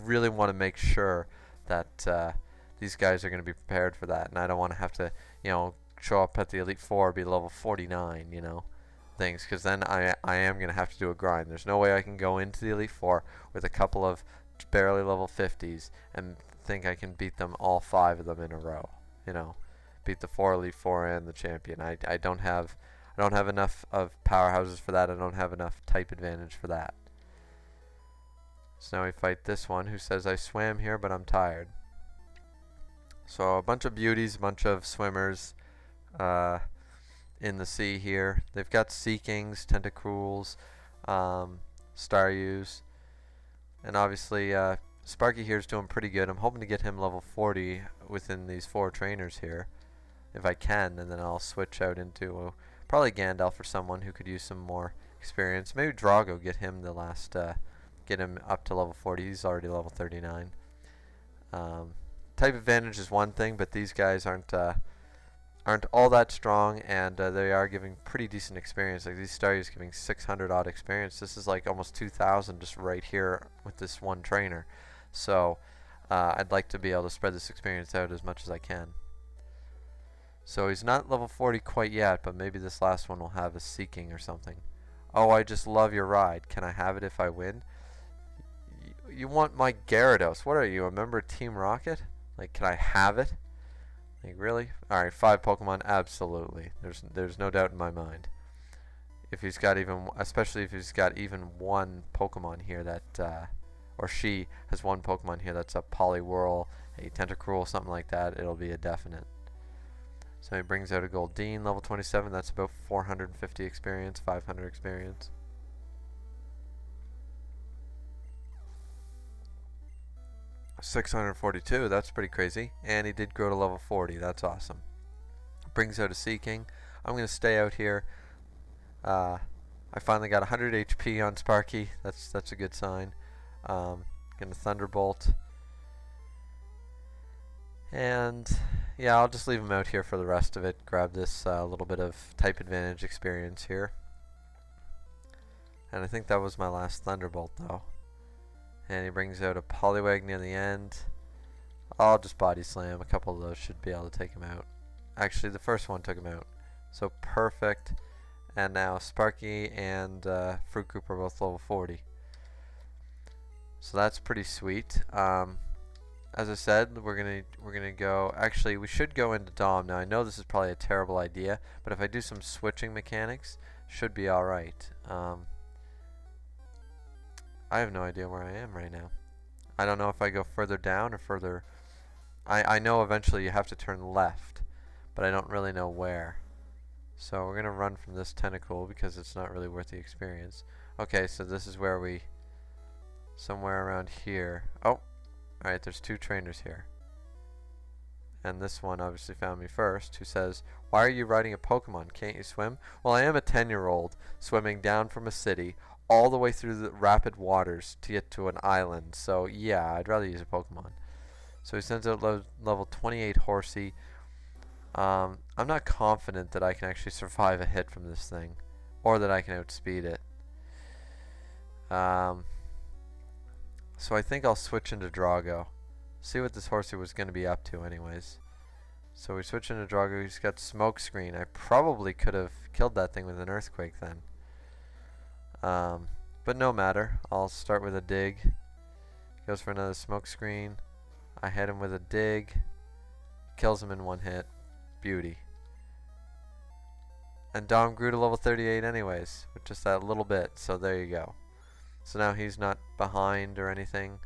really want to make sure that these guys are going to be prepared for that, and I don't want to have to, show up at the Elite Four, be level 49, things, because then I am going to have to do a grind. There's no way I can go into the Elite Four with a couple of barely level 50s and think I can beat them, all 5 of them in a row, beat the 4 Elite Four and the champion. I don't have enough of powerhouses for that. I don't have enough type advantage for that. So now we fight this one who says, I swam here, but I'm tired. So a bunch of beauties, a bunch of swimmers in the sea here. They've got Seekings, Tentacruels, Staryus, and obviously Sparky here is doing pretty good. I'm hoping to get him level 40 within these 4 trainers here, if I can, and then I'll switch out into probably Gandalf or someone who could use some more experience. Maybe Drago, get him the last, get him up to level 40. He's already level 39. Type advantage is one thing, but these guys aren't aren't all that strong, and they are giving pretty decent experience. Like these Staryu's giving 600 odd experience. This is like almost 2,000 just right here with this one trainer. So I'd like to be able to spread this experience out as much as I can. So he's not level 40 quite yet, but maybe this last one will have a Seeking or something. Oh, I just love your ride. Can I have it if I win? You want my Gyarados. What are you, a member of Team Rocket? Like, can I have it? Like, really? Alright, 5 Pokemon, absolutely. There's no doubt in my mind. If he's got especially if he's got even one Pokemon here that, or she has one Pokemon here that's a Poliwhirl, a Tentacruel, something like that, it'll be a definite. So he brings out a Goldeen, level 27. That's about 450 experience, 500 experience. $642, that's pretty crazy. And he did grow to level 40, that's awesome. Brings out a Seeking. I'm going to stay out here. I finally got 100 HP on Sparky. That's a good sign. Gonna Thunderbolt. And yeah, I'll just leave him out here for the rest of it. Grab this little bit of type advantage experience here. And I think that was my last Thunderbolt though. And he brings out a Poliwag near the end. I'll just Body Slam. A couple of those should be able to take him out. Actually, the first one took him out. So perfect. And now Sparky and Fruit Group are both level 40. So that's pretty sweet. As I said, we're gonna go. Actually, we should go into Dom. Now I know this is probably a terrible idea, but if I do some switching mechanics, should be all right. I have no idea where I am right now. I don't know if I go further down or further. I know eventually you have to turn left, but I don't really know where. So we're gonna run from this tentacle because it's not really worth the experience. Okay, so this is where we, somewhere around here. Oh, alright, there's 2 trainers here. And this one obviously found me first, who says, "Why are you riding a Pokemon? Can't you swim?" Well, I am a 10-year-old swimming down from a city all the way through the rapid waters to get to an island. So yeah, I'd rather use a Pokemon. So he sends out level 28 Horsey. I'm not confident that I can actually survive a hit from this thing, or that I can outspeed it. So I think I'll switch into Drago. See what this Horsey was going to be up to anyways. So we switch into Drago. He's got Smoke Screen. I probably could have killed that thing with an Earthquake then. But no matter. I'll start with a Dig. Goes for another Smoke Screen. I hit him with a Dig. Kills him in one hit. Beauty. And Dom grew to level 38 anyways, with just that little bit, so there you go. So now he's not behind or anything.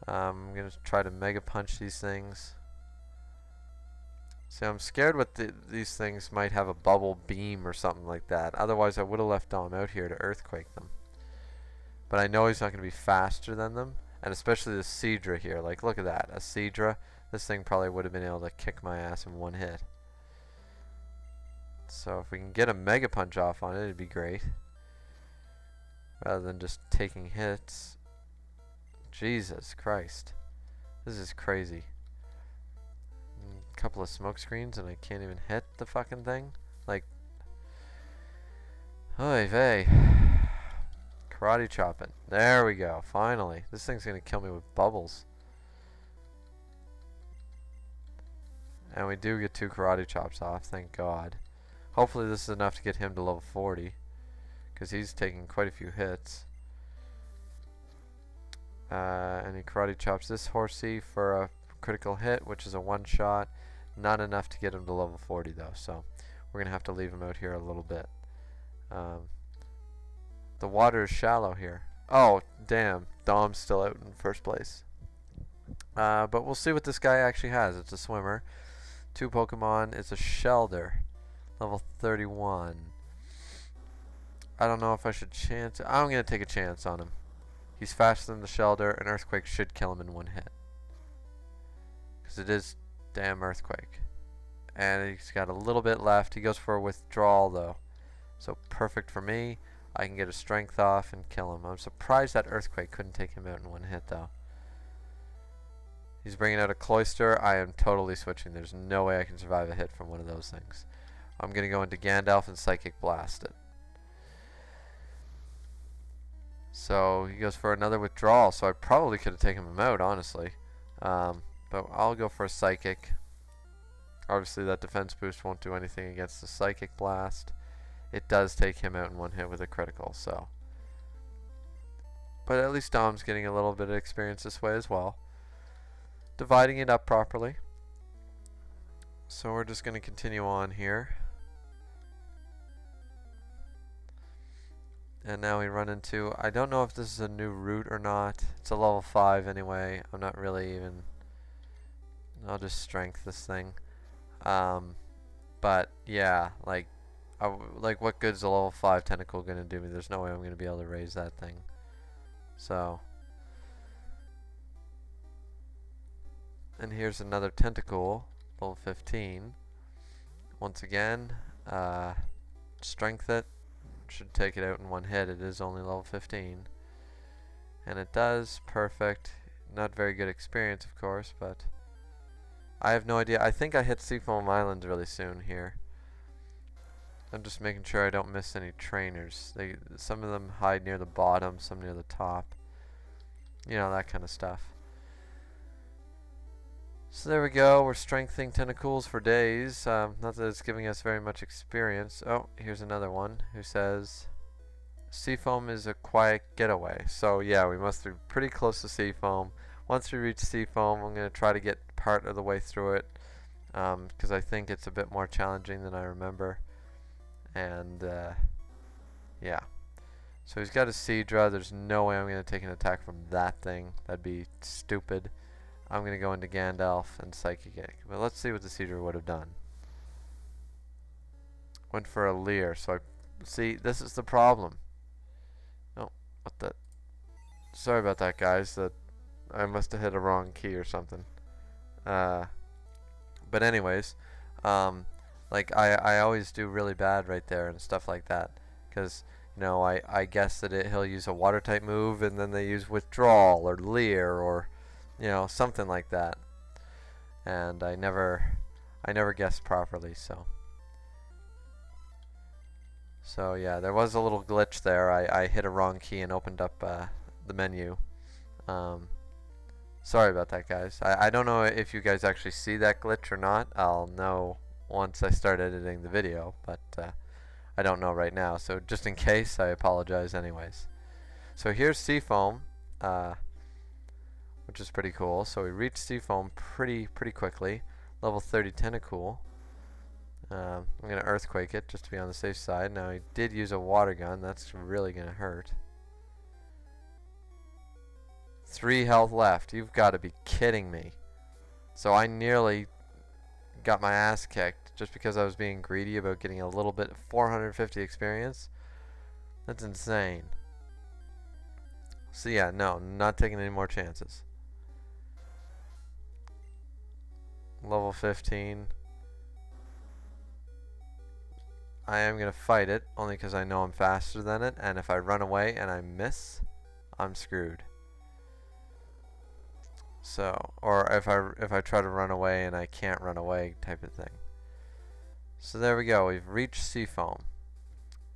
I'm going to try to Mega Punch these things. See, I'm scared these things might have a Bubble Beam or something like that. Otherwise, I would have left Dom out here to Earthquake them. But I know he's not going to be faster than them, and especially the Seadra here. Like, look at that. A Seadra. This thing probably would have been able to kick my ass in one hit. So if we can get a Mega Punch off on it, it'd be great. Rather than just taking hits. Jesus Christ. This is crazy. A couple of Smoke Screens and I can't even hit the fucking thing. Like, oy vey. Karate chopping. There we go. Finally. This thing's gonna kill me with bubbles. And we do get 2 Karate Chops off, thank God. Hopefully this is enough to get him to level 40. Because he's taking quite a few hits. And he Karate Chops this Horsey for a critical hit, which is a 1-shot. Not enough to get him to level 40 though, so we're going to have to leave him out here a little bit. The water is shallow here. Oh, damn. Dom's still out in first place. But we'll see what this guy actually has. It's a swimmer. 2 Pokemon. It's a Shelder. Level 31. I don't know if I should chance it. I'm going to take a chance on him. He's faster than the Shelder. An Earthquake should kill him in one hit. Because it is damn Earthquake. And he's got a little bit left. He goes for a Withdrawal though. So perfect for me. I can get a Strength off and kill him. I'm surprised that Earthquake couldn't take him out in one hit though. He's bringing out a Cloyster. I am totally switching. There's no way I can survive a hit from one of those things. I'm going to go into Gandalf and Psychic Blast it. So he goes for another withdrawal. So I probably could have taken him out, honestly. But I'll go for a Psychic. Obviously that defense boost won't do anything against the Psychic Blast. It does take him out in one hit with a critical, so. But at least Dom's getting a little bit of experience this way as well. Dividing it up properly. So we're just going to continue on here. And now we run into, I don't know if this is a new route or not. It's a level 5 anyway. I'm not really even, I'll just strength this thing. But yeah, like what good's a level 5 tentacle gonna do me? There's no way I'm gonna be able to raise that thing. So, and here's another tentacle, level 15. Once again, strength it. Should take it out in one hit. It is only level 15. And it does. Perfect. Not very good experience, of course, but I have no idea. I think I hit Seafoam Island really soon here. I'm just making sure I don't miss any trainers. Some of them hide near the bottom, some near the top. You know, that kind of stuff. So there we go. We're strengthening tentacles for days. Not that it's giving us very much experience. Oh, here's another one who says Seafoam is a quiet getaway. So yeah, we must be pretty close to Seafoam. Once we reach Seafoam, I'm going to try to get part of the way through it, because I think it's a bit more challenging than I remember. And yeah, so he's got a Seadra. There's no way I'm going to take an attack from that thing. That'd be stupid. I'm going to go into Gandalf and Psychic Egg. But let's see what the Seadra would have done. Went for a Leer. So I see, this is the problem. Oh, what the? Sorry about that, guys. That I must have hit a wrong key or something. But anyways, like I always do really bad right there and stuff like that, because you know I guess that he'll use a water type move and then they use withdrawal or Leer or you know something like that, and I never guessed properly. So yeah, there was a little glitch there. I hit a wrong key and opened up the menu. Sorry about that, guys. I don't know if you guys actually see that glitch or not. I'll know once I start editing the video, but I don't know right now. So just in case, I apologize anyways. So here's Seafoam, which is pretty cool. So we reached Seafoam pretty quickly. Level 30 Tentacool. I'm going to Earthquake it just to be on the safe side. Now he did use a water gun. That's really going to hurt. 3 health left. You've got to be kidding me. So I nearly got my ass kicked just because I was being greedy about getting a little bit of 450 experience. That's insane. So yeah, no, not taking any more chances. Level 15. I am going to fight it only because I know I'm faster than it, and if I run away and I miss, I'm screwed. So, or if I try to run away and I can't run away type of thing. So there we go. We've reached Seafoam.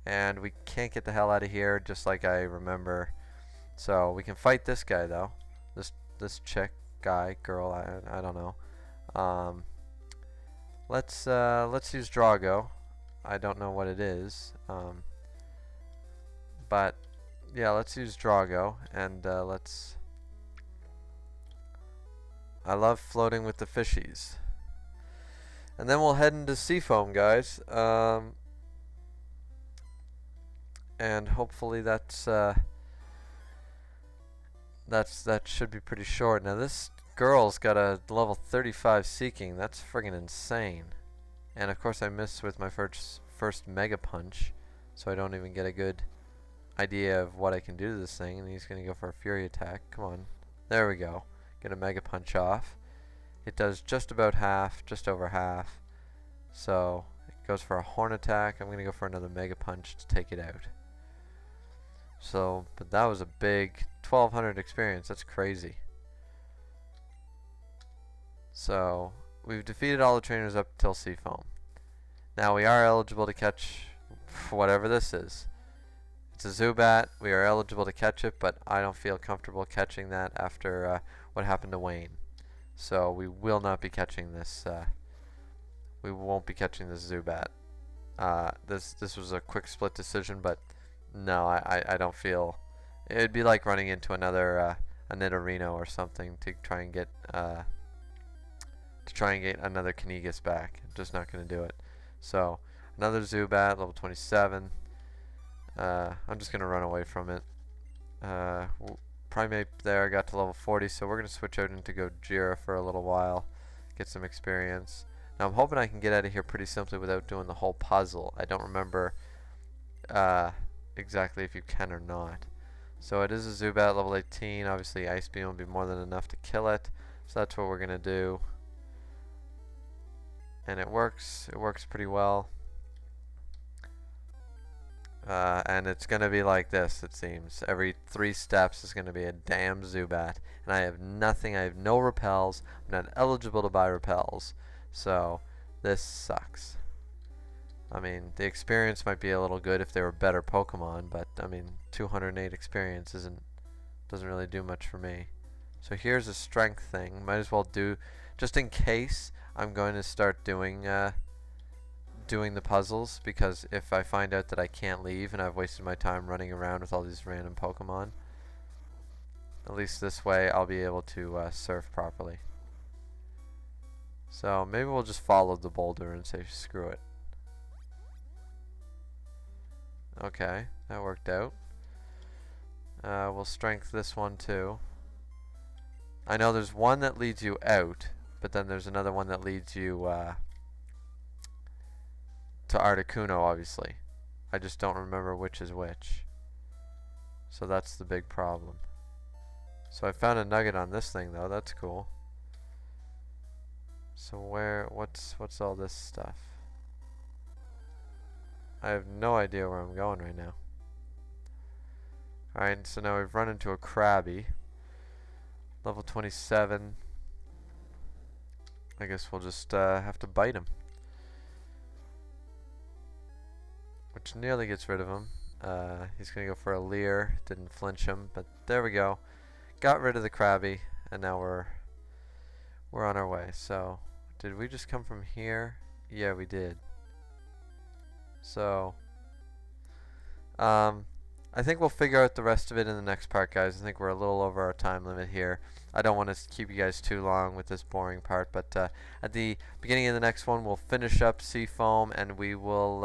And we can't get the hell out of here just like I remember. So we can fight this guy though. This chick, guy, girl, I don't know. Let's use Drago. I don't know what it is. But yeah, let's use Drago and let's. I love floating with the fishies. And then we'll head into Seafoam, guys. And hopefully that should be pretty short. Now this girl's got a level 35 Seeking. That's friggin' insane. And of course I missed with my first Mega Punch, so I don't even get a good idea of what I can do to this thing. And he's gonna go for a Fury attack. Come on. There we go. Get a Mega Punch off. It does just about half, just over half. So it goes for a Horn attack. I'm going to go for another Mega Punch to take it out. So, but that was a big 1200 experience. That's crazy. So we've defeated all the trainers up till Seafoam. Now we are eligible to catch whatever this is. It's a Zubat. We are eligible to catch it, but I don't feel comfortable catching that after what happened to Wayne. So we will not be catching this. We won't be catching this Zubat. This was a quick split decision, but no, I don't feel. It'd be like running into another a Nidorino or something to try and get another Kanigas back. I'm just not going to do it. So another Zubat, level 27. I'm just going to run away from it. Primate there got to level 40, so we're going to switch out into Gojira for a little while, get some experience. Now I'm hoping I can get out of here pretty simply without doing the whole puzzle. I don't remember exactly if you can or not. So it is a Zubat, level 18. Obviously Ice Beam will be more than enough to kill it. So that's what we're going to do. And it works. It works pretty well. And it's going to be like this, it seems. Every 3 steps is going to be a damn Zubat. And I have nothing. I have no repels. I'm not eligible to buy repels. So this sucks. I mean, the experience might be a little good if they were better Pokemon, but I mean, 208 experience doesn't really do much for me. So here's a strength thing. Might as well do, just in case I'm going to start doing the puzzles, because if I find out that I can't leave and I've wasted my time running around with all these random Pokemon, at least this way I'll be able to surf properly. So maybe we'll just follow the boulder and say screw it. Okay, that worked out. We'll strength this one too. I know there's one that leads you out, but then there's another one that leads you to Articuno, obviously. I just don't remember which is which. So that's the big problem. So I found a nugget on this thing though, that's cool. So what's all this stuff? I have no idea where I'm going right now. Alright, so now we've run into a Krabby. Level 27. I guess we'll just have to bite him. Which nearly gets rid of him. He's going to go for a Leer. Didn't flinch him, but there we go. Got rid of the Krabby, and now we're on our way. So, did we just come from here? Yeah, we did. So, I think we'll figure out the rest of it in the next part, guys. I think we're a little over our time limit here. I don't want to keep you guys too long with this boring part, but at the beginning of the next one, we'll finish up Seafoam, and we will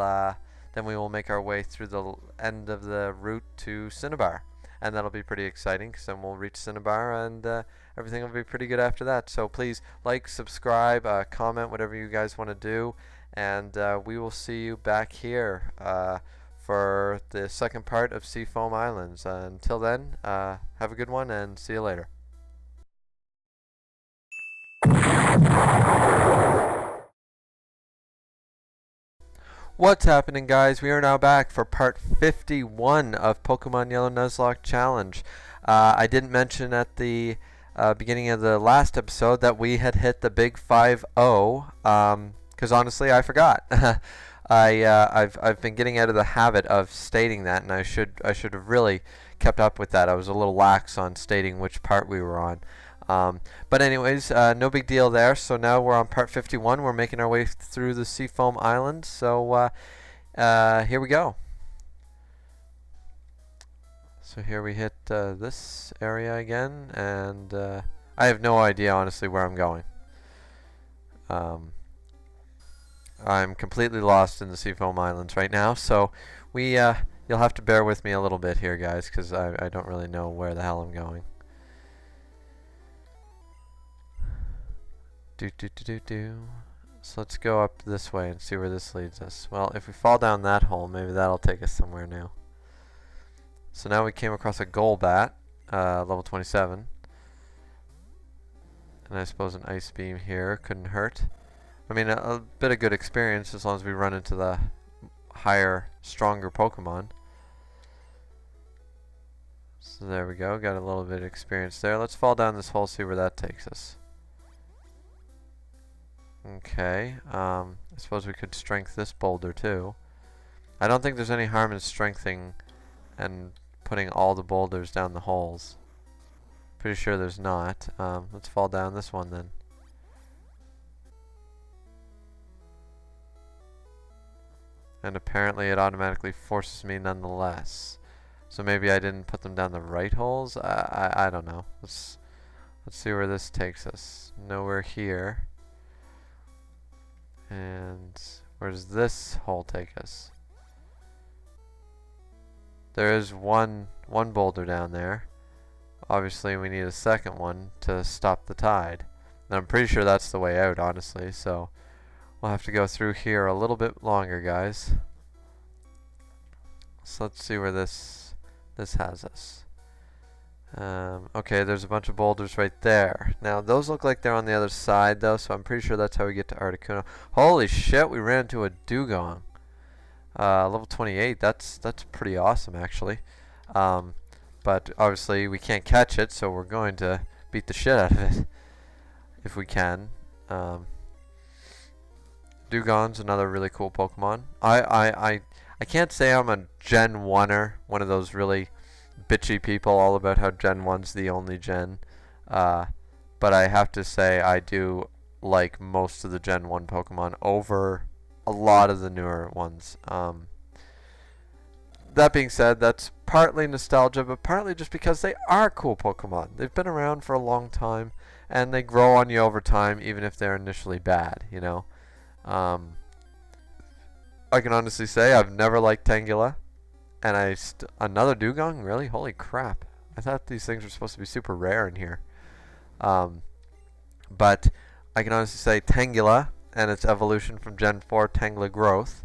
then we will make our way through the end of the route to Cinnabar. And that'll be pretty exciting, because then we'll reach Cinnabar, and everything will be pretty good after that. So please like, subscribe, comment, whatever you guys want to do. And we will see you back here for the second part of Seafoam Islands. Until then, have a good one, and see you later. What's happening, guys? We are now back for part 51 of Pokemon Yellow Nuzlocke Challenge. I didn't mention at the beginning of the last episode that we had hit the big 5-0, because honestly I forgot. I've been getting out of the habit of stating that, and I should have really kept up with that. I was a little lax on stating which part we were on. But anyways, no big deal there. So now we're on part 51. We're making our way through the Seafoam Island. So here we go. So here we hit this area again, and I have no idea, honestly, where I'm going. I'm completely lost in the Seafoam Islands right now, so you'll have to bear with me a little bit here, guys, because I don't really know where the hell I'm going. So let's go up this way and see where this leads us. Well, if we fall down that hole, maybe that'll take us somewhere new. So now we came across a Golbat, level 27. And I suppose an Ice Beam here couldn't hurt. I mean, a bit of good experience as long as we run into the higher, stronger Pokemon. So there we go, got a little bit of experience there. Let's fall down this hole, see where that takes us. Okay, I suppose we could strength this boulder too. I don't think there's any harm in strengthening and putting all the boulders down the holes. Pretty sure there's not. Let's fall down this one then. And apparently it automatically forces me nonetheless. So maybe I didn't put them down the right holes? I don't know. Let's see where this takes us. Nowhere here. And where does this hole take us? There is one boulder down there. Obviously we need a second one to stop the tide. And I'm pretty sure that's the way out, honestly, so we'll have to go through here a little bit longer, guys. So let's see where this has us. Okay, there's a bunch of boulders right there. Now those look like they're on the other side though, so I'm pretty sure that's how we get to Articuno. Holy shit, we ran into a dugong. Level 28, that's pretty awesome actually. But obviously we can't catch it, so we're going to beat the shit out of it if we can. Dugong's another really cool Pokemon. I can't say I'm a Gen 1er, one of those really bitchy people all about how Gen 1's the only gen. But I have to say I do like most of the Gen 1 Pokemon over a lot of the newer ones. That being said, that's partly nostalgia, but partly just because they are cool Pokemon. They've been around for a long time, and they grow on you over time, even if they're initially bad, you know? I can honestly say I've never liked Tangela, and another Dugong? Really? Holy crap. I thought these things were supposed to be super rare in here. But I can honestly say Tangela and its evolution from Gen 4 Tangela Growth.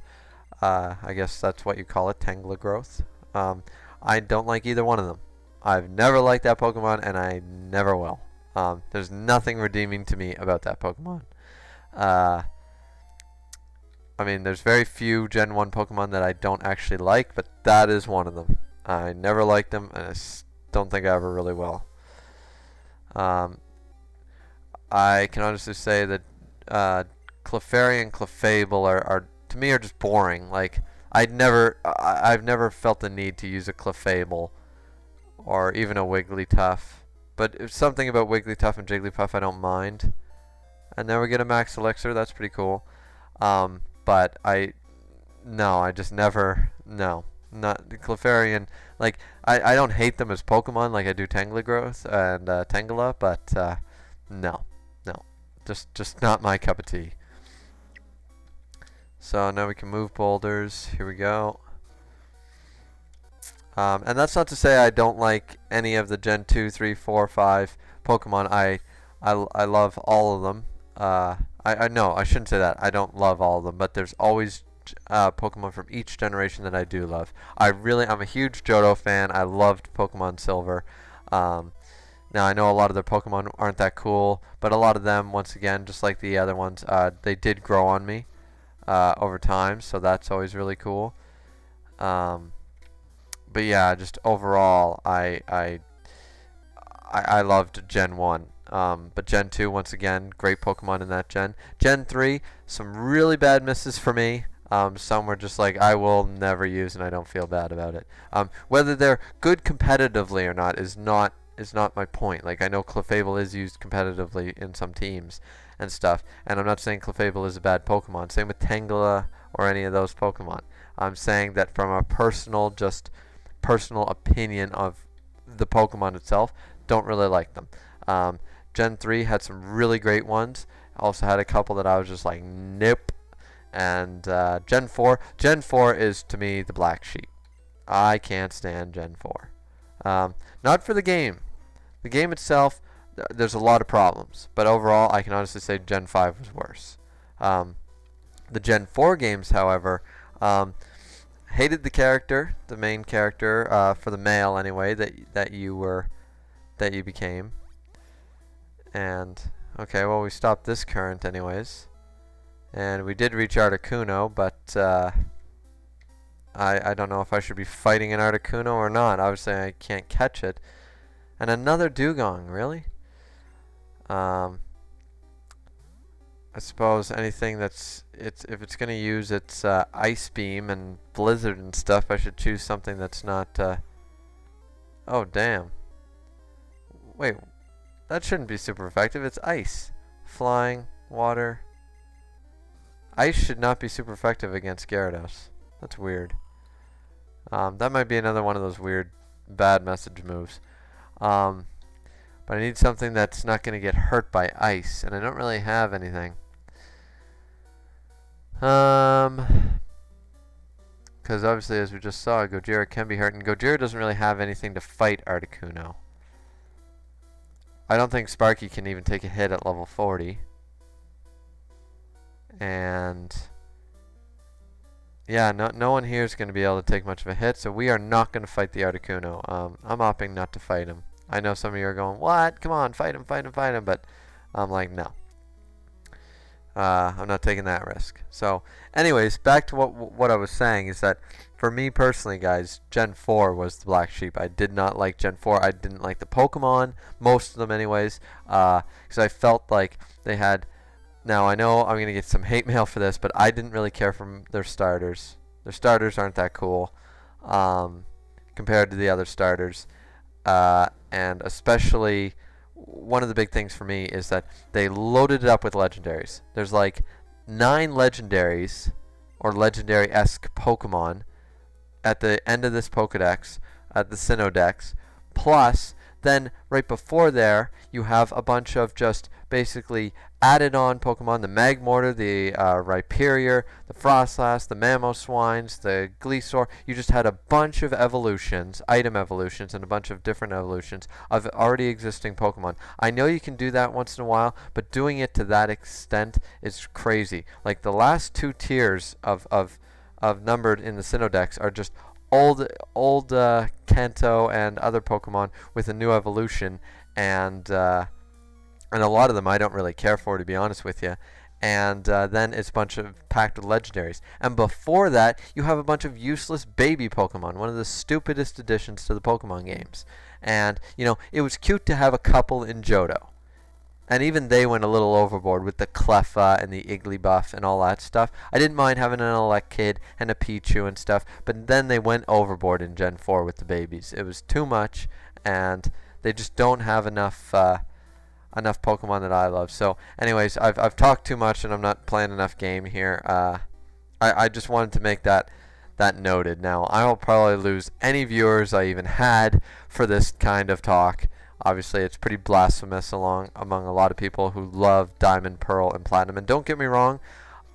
I guess that's what you call it, Tangela Growth. I don't like either one of them. I've never liked that Pokemon, and I never will. There's nothing redeeming to me about that Pokemon. I mean, there's very few Gen 1 Pokemon that I don't actually like, but that is one of them. I never liked them, and I don't think I ever really will. I can honestly say that Clefairy and Clefable are to me are just boring. Like I've never felt the need to use a Clefable or even a Wigglytuff. But it's something about Wigglytuff and Jigglypuff I don't mind. And then we get a Max Elixir. That's pretty cool. But I just never, no. Not the Clefairy. Like, I don't hate them as Pokemon like I do Tangela Growth and Tangela, but no. Just not my cup of tea. So now we can move boulders. Here we go. And that's not to say I don't like any of the Gen 2, 3, 4, 5 Pokemon. I love all of them. I shouldn't say that. I don't love all of them, but there's always Pokemon from each generation that I do love. I'm a huge Johto fan. I loved Pokemon Silver. Now I know a lot of their Pokemon aren't that cool, but a lot of them, once again, just like the other ones, they did grow on me over time, so that's always really cool. But yeah, just overall, I loved Gen 1. But Gen 2, once again, great Pokemon in that gen. Gen 3, some really bad misses for me. Some were just like, I will never use, and I don't feel bad about it. Whether they're good competitively or not is not my point. Like, I know Clefable is used competitively in some teams and stuff, and I'm not saying Clefable is a bad Pokemon. Same with Tangela or any of those Pokemon. I'm saying that from a personal opinion of the Pokemon itself, don't really like them. Gen 3 had some really great ones. Also had a couple that I was just like, nope. And Gen 4 is to me the black sheep. I can't stand Gen 4. Not for the game. The game itself, there's a lot of problems. But overall, I can honestly say Gen 5 was worse. The Gen 4 games, however, hated the character, the main character, for the male anyway, that you became. And okay, well, we stopped this current anyways, and we did reach Articuno, but I don't know if I should be fighting an Articuno or not. Obviously, I can't catch it. And another Dugong, really? I suppose anything that's if it's gonna use its ice beam and blizzard and stuff, I should choose something that's not. Oh damn! Wait, that shouldn't be super effective. It's ice, flying, water. Ice should not be super effective against Gyarados. That's weird. That might be another one of those weird bad message moves. But I need something that's not going to get hurt by ice, and I don't really have anything. Because obviously, as we just saw, Gojira can be hurt, and Gojira doesn't really have anything to fight Articuno. I don't think Sparky can even take a hit at level 40. And yeah, no one here is going to be able to take much of a hit, so we are not going to fight the Articuno. I'm opting not to fight him. I know some of you are going, what? Come on, fight him, fight him, fight him. But I'm like, no. I'm not taking that risk. So, anyways, back to what I was saying is that for me personally, guys, Gen 4 was the black sheep. I did not like Gen 4. I didn't like the Pokemon, most of them anyways, because I felt like they had... Now, I know I'm going to get some hate mail for this, but I didn't really care for their starters. Their starters aren't that cool compared to the other starters. And especially, one of the big things for me is that they loaded it up with legendaries. There's like 9 legendaries, or legendary-esque Pokemon, at the end of this Pokedex, at the Sinnoh Dex, plus... Then, right before there, you have a bunch of just basically added on Pokemon, the Magmortar, the Rhyperior, the Frostlass, the Mamoswines, the Gleesaur. You just had a bunch of evolutions, item evolutions, and a bunch of different evolutions of already existing Pokemon. I know you can do that once in a while, but doing it to that extent is crazy. Like, the last 2 tiers of numbered in the Sinnoh Dex are just old Kanto and other Pokemon with a new evolution, and a lot of them I don't really care for, to be honest with you. And then it's a bunch of packed with legendaries. And before that, you have a bunch of useless baby Pokemon, one of the stupidest additions to the Pokemon games. And, you know, it was cute to have a couple in Johto. And even they went a little overboard with the Cleffa and the Igglybuff and all that stuff. I didn't mind having an Elekid and a Pichu and stuff, but then they went overboard in Gen 4 with the babies. It was too much, and they just don't have enough Pokemon that I love. So, anyways, I've talked too much, and I'm not playing enough game here. I just wanted to make that noted. Now, I will probably lose any viewers I even had for this kind of talk. Obviously, it's pretty blasphemous among a lot of people who love Diamond, Pearl, and Platinum. And don't get me wrong,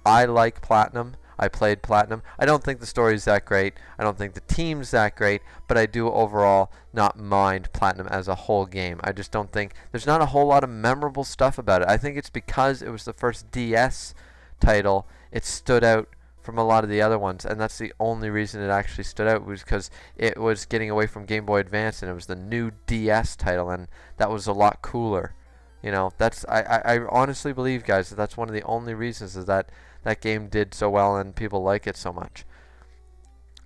I like Platinum. I played Platinum. I don't think the story's that great. I don't think the team's that great. But I do overall not mind Platinum as a whole game. I just don't think... There's not a whole lot of memorable stuff about it. I think it's because it was the first DS title, it stood out from a lot of the other ones, and that's the only reason it actually stood out, was because it was getting away from Game Boy Advance, and it was the new DS title, and that was a lot cooler. You know, that's I honestly believe, guys, that that's one of the only reasons is that that game did so well and people like it so much.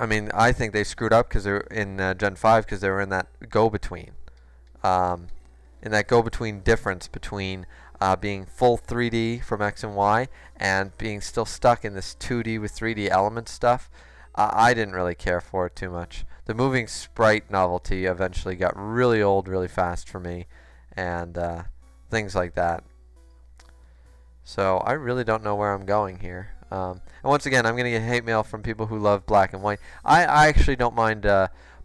I mean, I think they screwed up because they're in Gen 5 because they were in that go-between. In that go-between difference between being full 3D from X and Y and being still stuck in this 2D with 3D element stuff. I didn't really care for it too much. The moving sprite novelty eventually got really old really fast for me, and things like that. So I really don't know where I'm going here. And once again, I'm going to get hate mail from people who love Black and White. I actually don't mind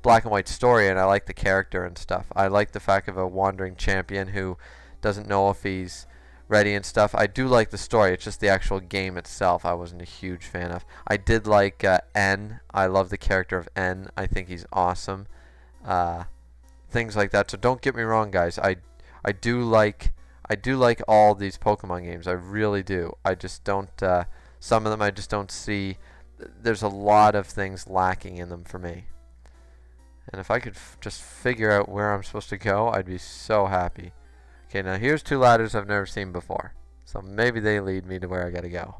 Black and White story, and I like the character and stuff. I like the fact of a wandering champion who doesn't know if he's ready and stuff. I do like the story. It's just the actual game itself I wasn't a huge fan of. I did like N. I love the character of N. I think he's awesome. Things like that. So don't get me wrong, guys. I do like all these Pokemon games. I really do. I just don't. Some of them I just don't see. There's a lot of things lacking in them for me. And if I could just figure out where I'm supposed to go, I'd be so happy. Okay, now here's 2 ladders I've never seen before. So maybe they lead me to where I gotta go.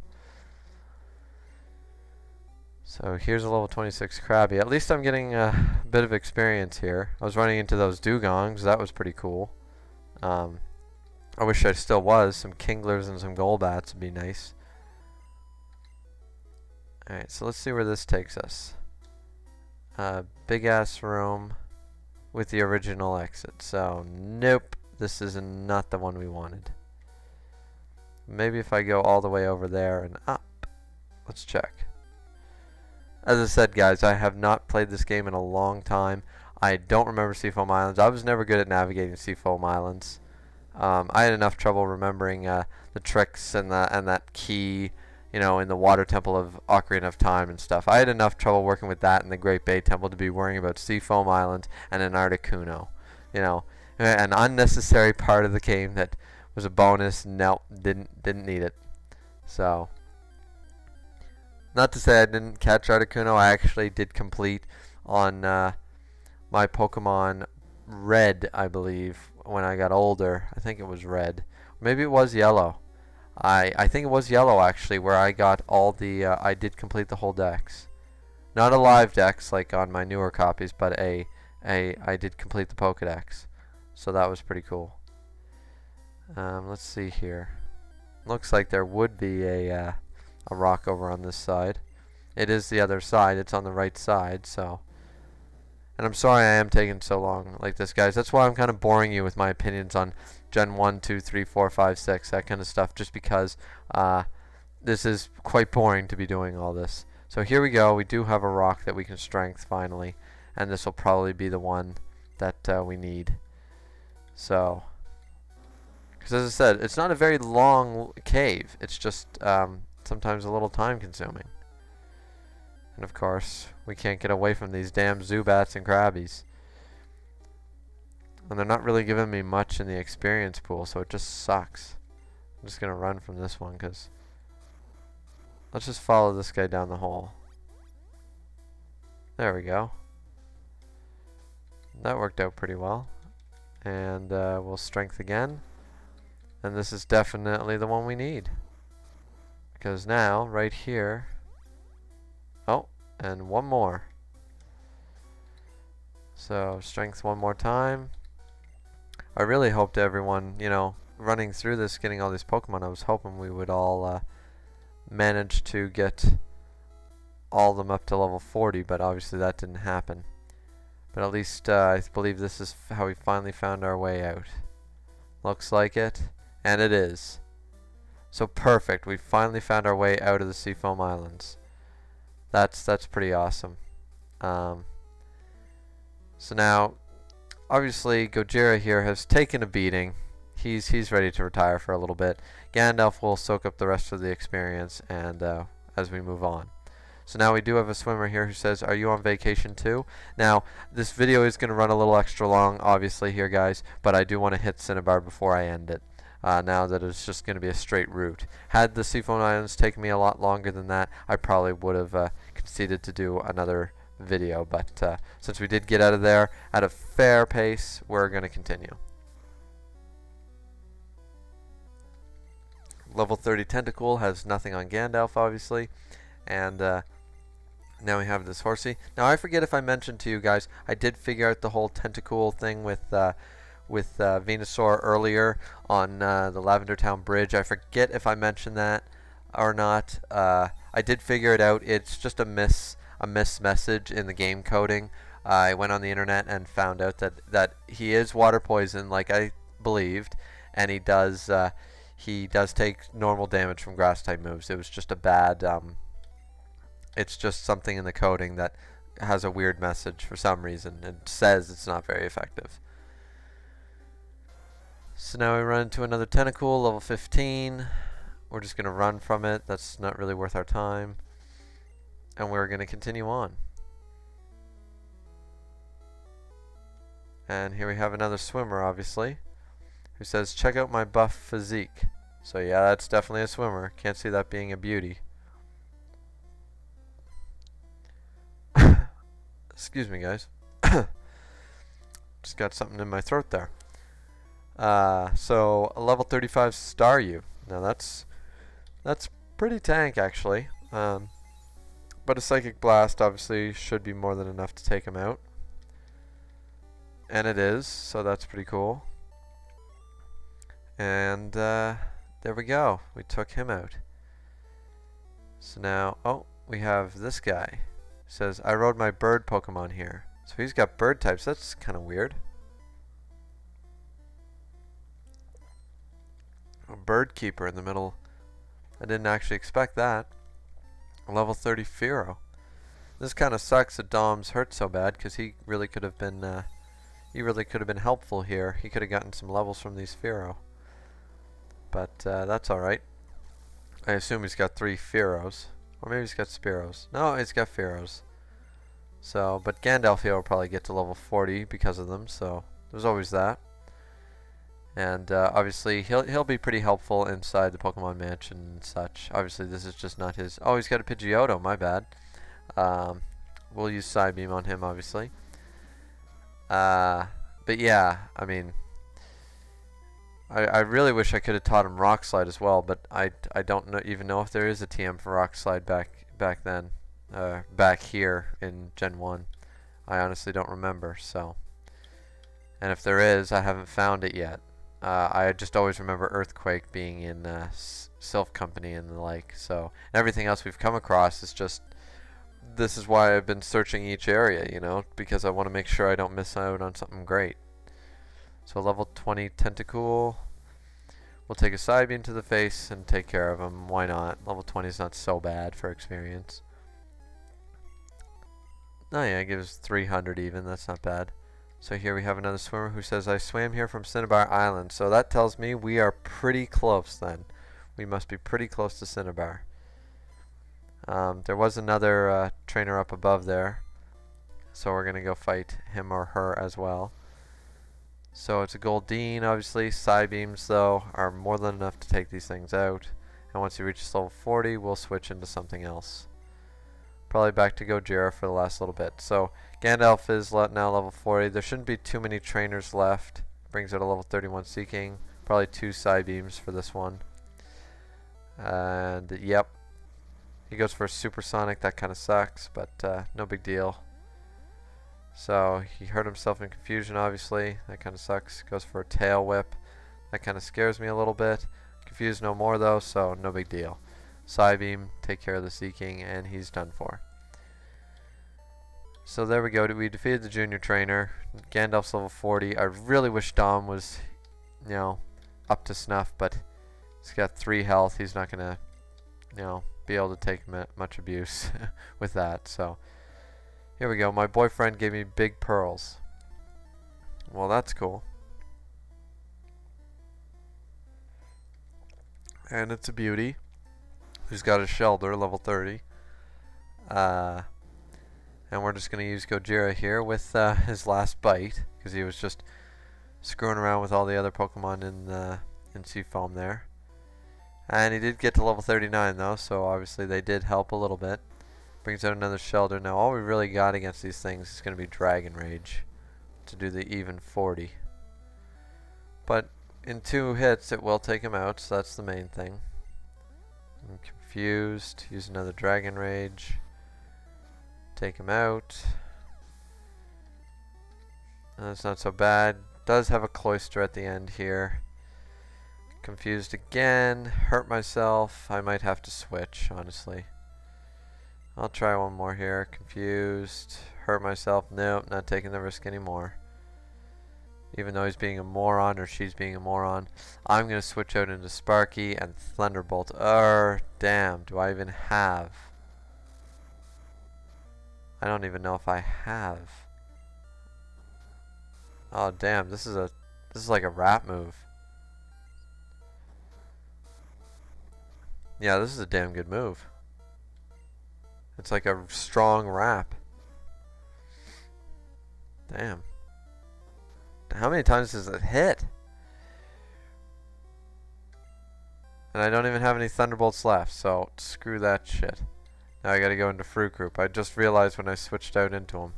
So here's a level 26 Krabby. At least I'm getting a bit of experience here. I was running into those Dugongs. That was pretty cool. I wish I still was. Some Kinglers and some Golbats would be nice. Alright, so let's see where this takes us. Big ass room with the original exit. So, nope. This is not the one we wanted. Maybe if I go all the way over there and up. Let's check. As I said, guys, I have not played this game in a long time. I don't remember Seafoam Islands. I was never good at navigating Seafoam Islands. I had enough trouble remembering the tricks and that key, you know, in the water temple of Ocarina of Time and stuff. I had enough trouble working with that in the Great Bay Temple to be worrying about Seafoam Island and an Articuno. You know, an unnecessary part of the game that was a bonus. No, didn't need it. So, not to say I didn't catch Articuno. I actually did complete on my Pokemon Red, I believe, when I got older. I think it was Red. Maybe it was Yellow. I think it was Yellow, actually, where I got all the, I did complete the whole dex. Not a live dex like on my newer copies, but I did complete the Pokedex. So that was pretty cool. Let's see here. Looks like there would be a rock over on this side. It is the other side. It's on the right side, so. And I'm sorry I am taking so long like this, guys. That's why I'm kind of boring you with my opinions on Gen 1, 2, 3, 4, 5, 6, that kind of stuff, just because this is quite boring to be doing all this. So here we go. We do have a rock that we can strength finally, and this will probably be the one that we need. So, because as I said, it's not a very long cave. It's just sometimes a little time consuming. And of course, we can't get away from these damn Zubats and Krabbies. And they're not really giving me much in the experience pool, so it just sucks. I'm just going to run from this one, because let's just follow this guy down the hole. There we go. That worked out pretty well. And we'll strength again. And this is definitely the one we need. Because now, right here... Oh, and one more. So, strength one more time. I really hoped everyone, you know, running through this, getting all these Pokemon, I was hoping we would all manage to get all of them up to level 40, but obviously that didn't happen. But at least I believe this is how we finally found our way out. Looks like it, and it is. So perfect, we finally found our way out of the Seafoam Islands. That's pretty awesome. So now, obviously, Gojira here has taken a beating. He's ready to retire for a little bit. Gandalf will soak up the rest of the experience, and as we move on. So now we do have a swimmer here who says, "Are you on vacation too?" Now, this video is going to run a little extra long, obviously, here, guys, but I do want to hit Cinnabar before I end it. Now that it's just going to be a straight route. Had the Seafoam Islands taken me a lot longer than that, I probably would have conceded to do another video. But since we did get out of there at a fair pace, we're going to continue. Level 30 Tentacool has nothing on Gandalf, obviously. And now we have this Horsey. Now, I forget if I mentioned to you guys, I did figure out the whole Tentacool thing with Venusaur earlier on the Lavender Town Bridge. I forget if I mentioned that or not. I did figure it out. It's just a miss message in the game coding. I went on the internet and found out that he is water poison, like I believed, and he does take normal damage from grass type moves. It was just a bad. It's just something in the coding that has a weird message for some reason. It says it's not very effective. So now we run into another Tentacool, level 15. We're just going to run from it. That's not really worth our time. And we're going to continue on. And here we have another swimmer, obviously, who says, "Check out my buff physique." So yeah, that's definitely a swimmer. Can't see that being a beauty. Excuse me, guys. Just got something in my throat there. So a level 35 Staryu. Now that's pretty tank, actually. But a Psychic Blast obviously should be more than enough to take him out. And it is, so that's pretty cool. And there we go. We took him out. So now, oh, we have this guy. It says, I rode my bird Pokemon here. So he's got bird types. That's kind of weird. A bird keeper in the middle. I didn't actually expect that. A level 30 Fearow. This kind of sucks that Dom's hurt so bad because he really could have been helpful here. He could have gotten some levels from these Fearow. But that's alright. I assume he's got 3 Fearows. Or maybe he's got Spearows. No, he's got Fearows. So, but Gandalf here will probably get to level 40 because of them, so there's always that. And obviously he'll be pretty helpful inside the Pokemon Mansion and such. Obviously this is just not his... Oh, he's got a Pidgeotto, my bad. We'll use Psybeam on him, obviously. But yeah, I mean... I really wish I could have taught him Rock Slide as well, but I don't even know if there is a TM for Rock Slide back then. Back here in Gen 1. I honestly don't remember, so... And if there is, I haven't found it yet. I just always remember Earthquake being in Sylph Company and the like, so... Everything else we've come across is just... This is why I've been searching each area, you know, because I want to make sure I don't miss out on something great. So level 20 Tentacool. We'll take a Psybeam to the face and take care of him. Why not? Level 20 is not so bad for experience. Oh yeah, it gives 300 even. That's not bad. So here we have another swimmer who says, I swam here from Cinnabar Island. So that tells me we are pretty close then. We must be pretty close to Cinnabar. There was another trainer up above there. So we're going to go fight him or her as well. So it's a Goldeen, obviously. Psybeams, though, are more than enough to take these things out. And once he reaches level 40, we'll switch into something else. Probably back to Gojira for the last little bit. So Gandalf is now level 40. There shouldn't be too many trainers left. Brings out a level 31 Seeking. Probably 2 Psybeams for this one. And, yep. He goes for a Supersonic. That kind of sucks, but no big deal. So he hurt himself in confusion, obviously. That kind of sucks. Goes for a Tail Whip. That kind of scares me a little bit. Confused no more, though, so no big deal. Psybeam, take care of the Seeking, and he's done for. So there we go. We defeated the junior trainer. Gandalf's level 40. I really wish Dom was, you know, up to snuff, but he's got 3 health. He's not going to, you know, be able to take much abuse with that, so... Here we go. My boyfriend gave me big pearls. Well, that's cool. And it's a beauty. Who's got a Shelter, level 30. And we're just going to use Gojira here with his last bite. Because he was just screwing around with all the other Pokemon in Seafoam there. And he did get to level 39 though. So obviously they did help a little bit. Brings out another Shelter. Now all we really got against these things is going to be Dragon Rage to do the even 40. But in 2 hits it will take him out, so that's the main thing. I'm confused. Use another Dragon Rage. Take him out. That's not so bad. Does have a Cloyster at the end here. Confused again. Hurt myself. I might have to switch, honestly. I'll try one more here. Confused. Hurt myself. Nope, not taking the risk anymore. Even though he's being a moron or she's being a moron. I'm going to switch out into Sparky and Thunderbolt. Damn. Do I even have? I don't even know if I have. Oh, damn. This is like a rap move. Yeah, this is a damn good move. It's like a strong rap. Damn. How many times does it hit? And I don't even have any Thunderbolts left, so screw that shit. Now I gotta go into Fruit Group. I just realized when I switched out into him.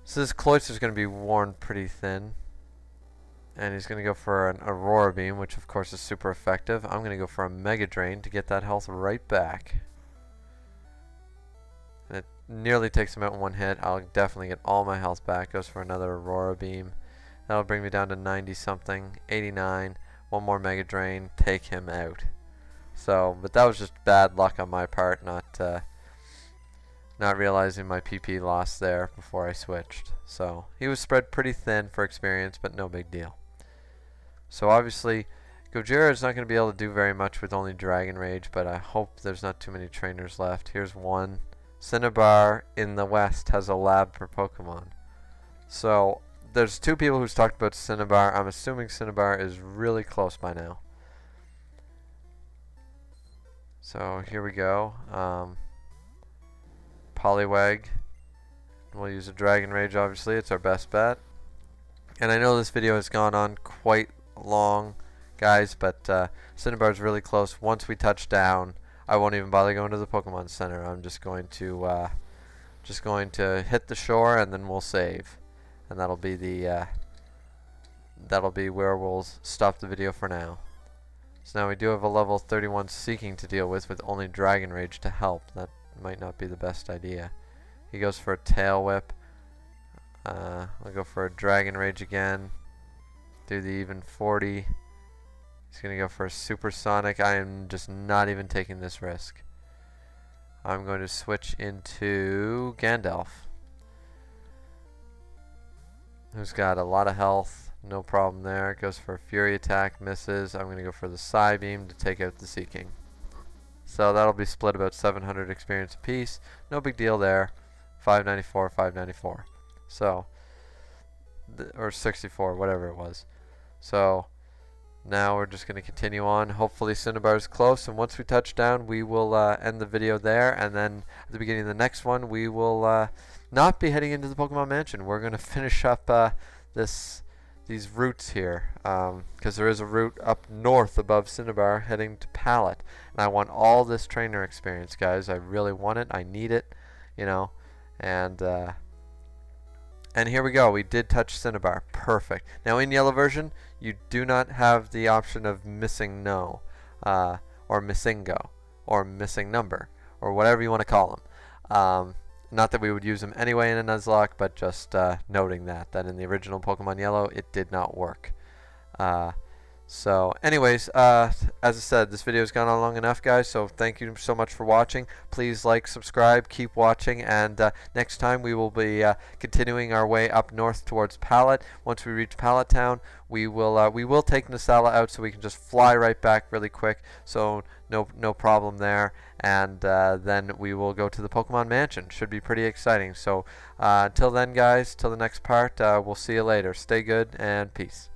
So this Cloyster's gonna be worn pretty thin. And he's gonna go for an Aurora Beam, which of course is super effective. I'm gonna go for a Mega Drain to get that health right back. And it nearly takes him out in 1 hit. I'll definitely get all my health back. Goes for another Aurora Beam. That'll bring me down to 90 something, 89. One more Mega Drain, take him out. So, but that was just bad luck on my part, not realizing my PP loss there before I switched. So he was spread pretty thin for experience, but no big deal. So obviously, Gojira is not going to be able to do very much with only Dragon Rage, but I hope there's not too many trainers left. Here's one. Cinnabar in the west has a lab for Pokemon. So there's two people who's talked about Cinnabar. I'm assuming Cinnabar is really close by now. So here we go. Poliwag. We'll use a Dragon Rage, obviously. It's our best bet. And I know this video has gone on quite long, guys, but Cinnabar is really close. Once we touch down, I won't even bother going to the Pokemon Center. I'm just going to hit the shore, and then we'll save. And that'll be where we'll stop the video for now. So now we do have a level 31 Seeking to deal with only Dragon Rage to help. That might not be the best idea. He goes for a Tail Whip. I'll go for a Dragon Rage again. Do the even 40. He's going to go for a Supersonic. I am just not even taking this risk. I'm going to switch into Gandalf, who's got a lot of health. No problem there. Goes for a Fury Attack. Misses. I'm going to go for the Psybeam to take out the Seeking. So that'll be split about 700 experience apiece. No big deal there. 594, 594. So, or 64, whatever it was. So, now we're just going to continue on. Hopefully Cinnabar is close, and once we touch down, we will end the video there. And then at the beginning of the next one, we will not be heading into the Pokemon Mansion. We're going to finish up these routes here, because there is a route up north above Cinnabar heading to Pallet, and I want all this trainer experience, guys. I really want it. I need it, you know. And here we go. We did touch Cinnabar. Perfect. Now in yellow version, you do not have the option of missing no, or missing go, or missing number, or whatever you want to call them. Not that we would use them anyway in a Nuzlocke, but just noting that in the original Pokemon Yellow, it did not work. So anyways, as I said, this video has gone on long enough, guys, so thank you so much for watching. Please like, subscribe, keep watching, and next time we will be continuing our way up north towards Pallet. Once we reach Pallet Town, we will take Nasala out so we can just fly right back really quick, so no problem there. And then we will go to the Pokemon Mansion. Should be pretty exciting. So until then, guys, till the next part, we'll see you later. Stay good and peace.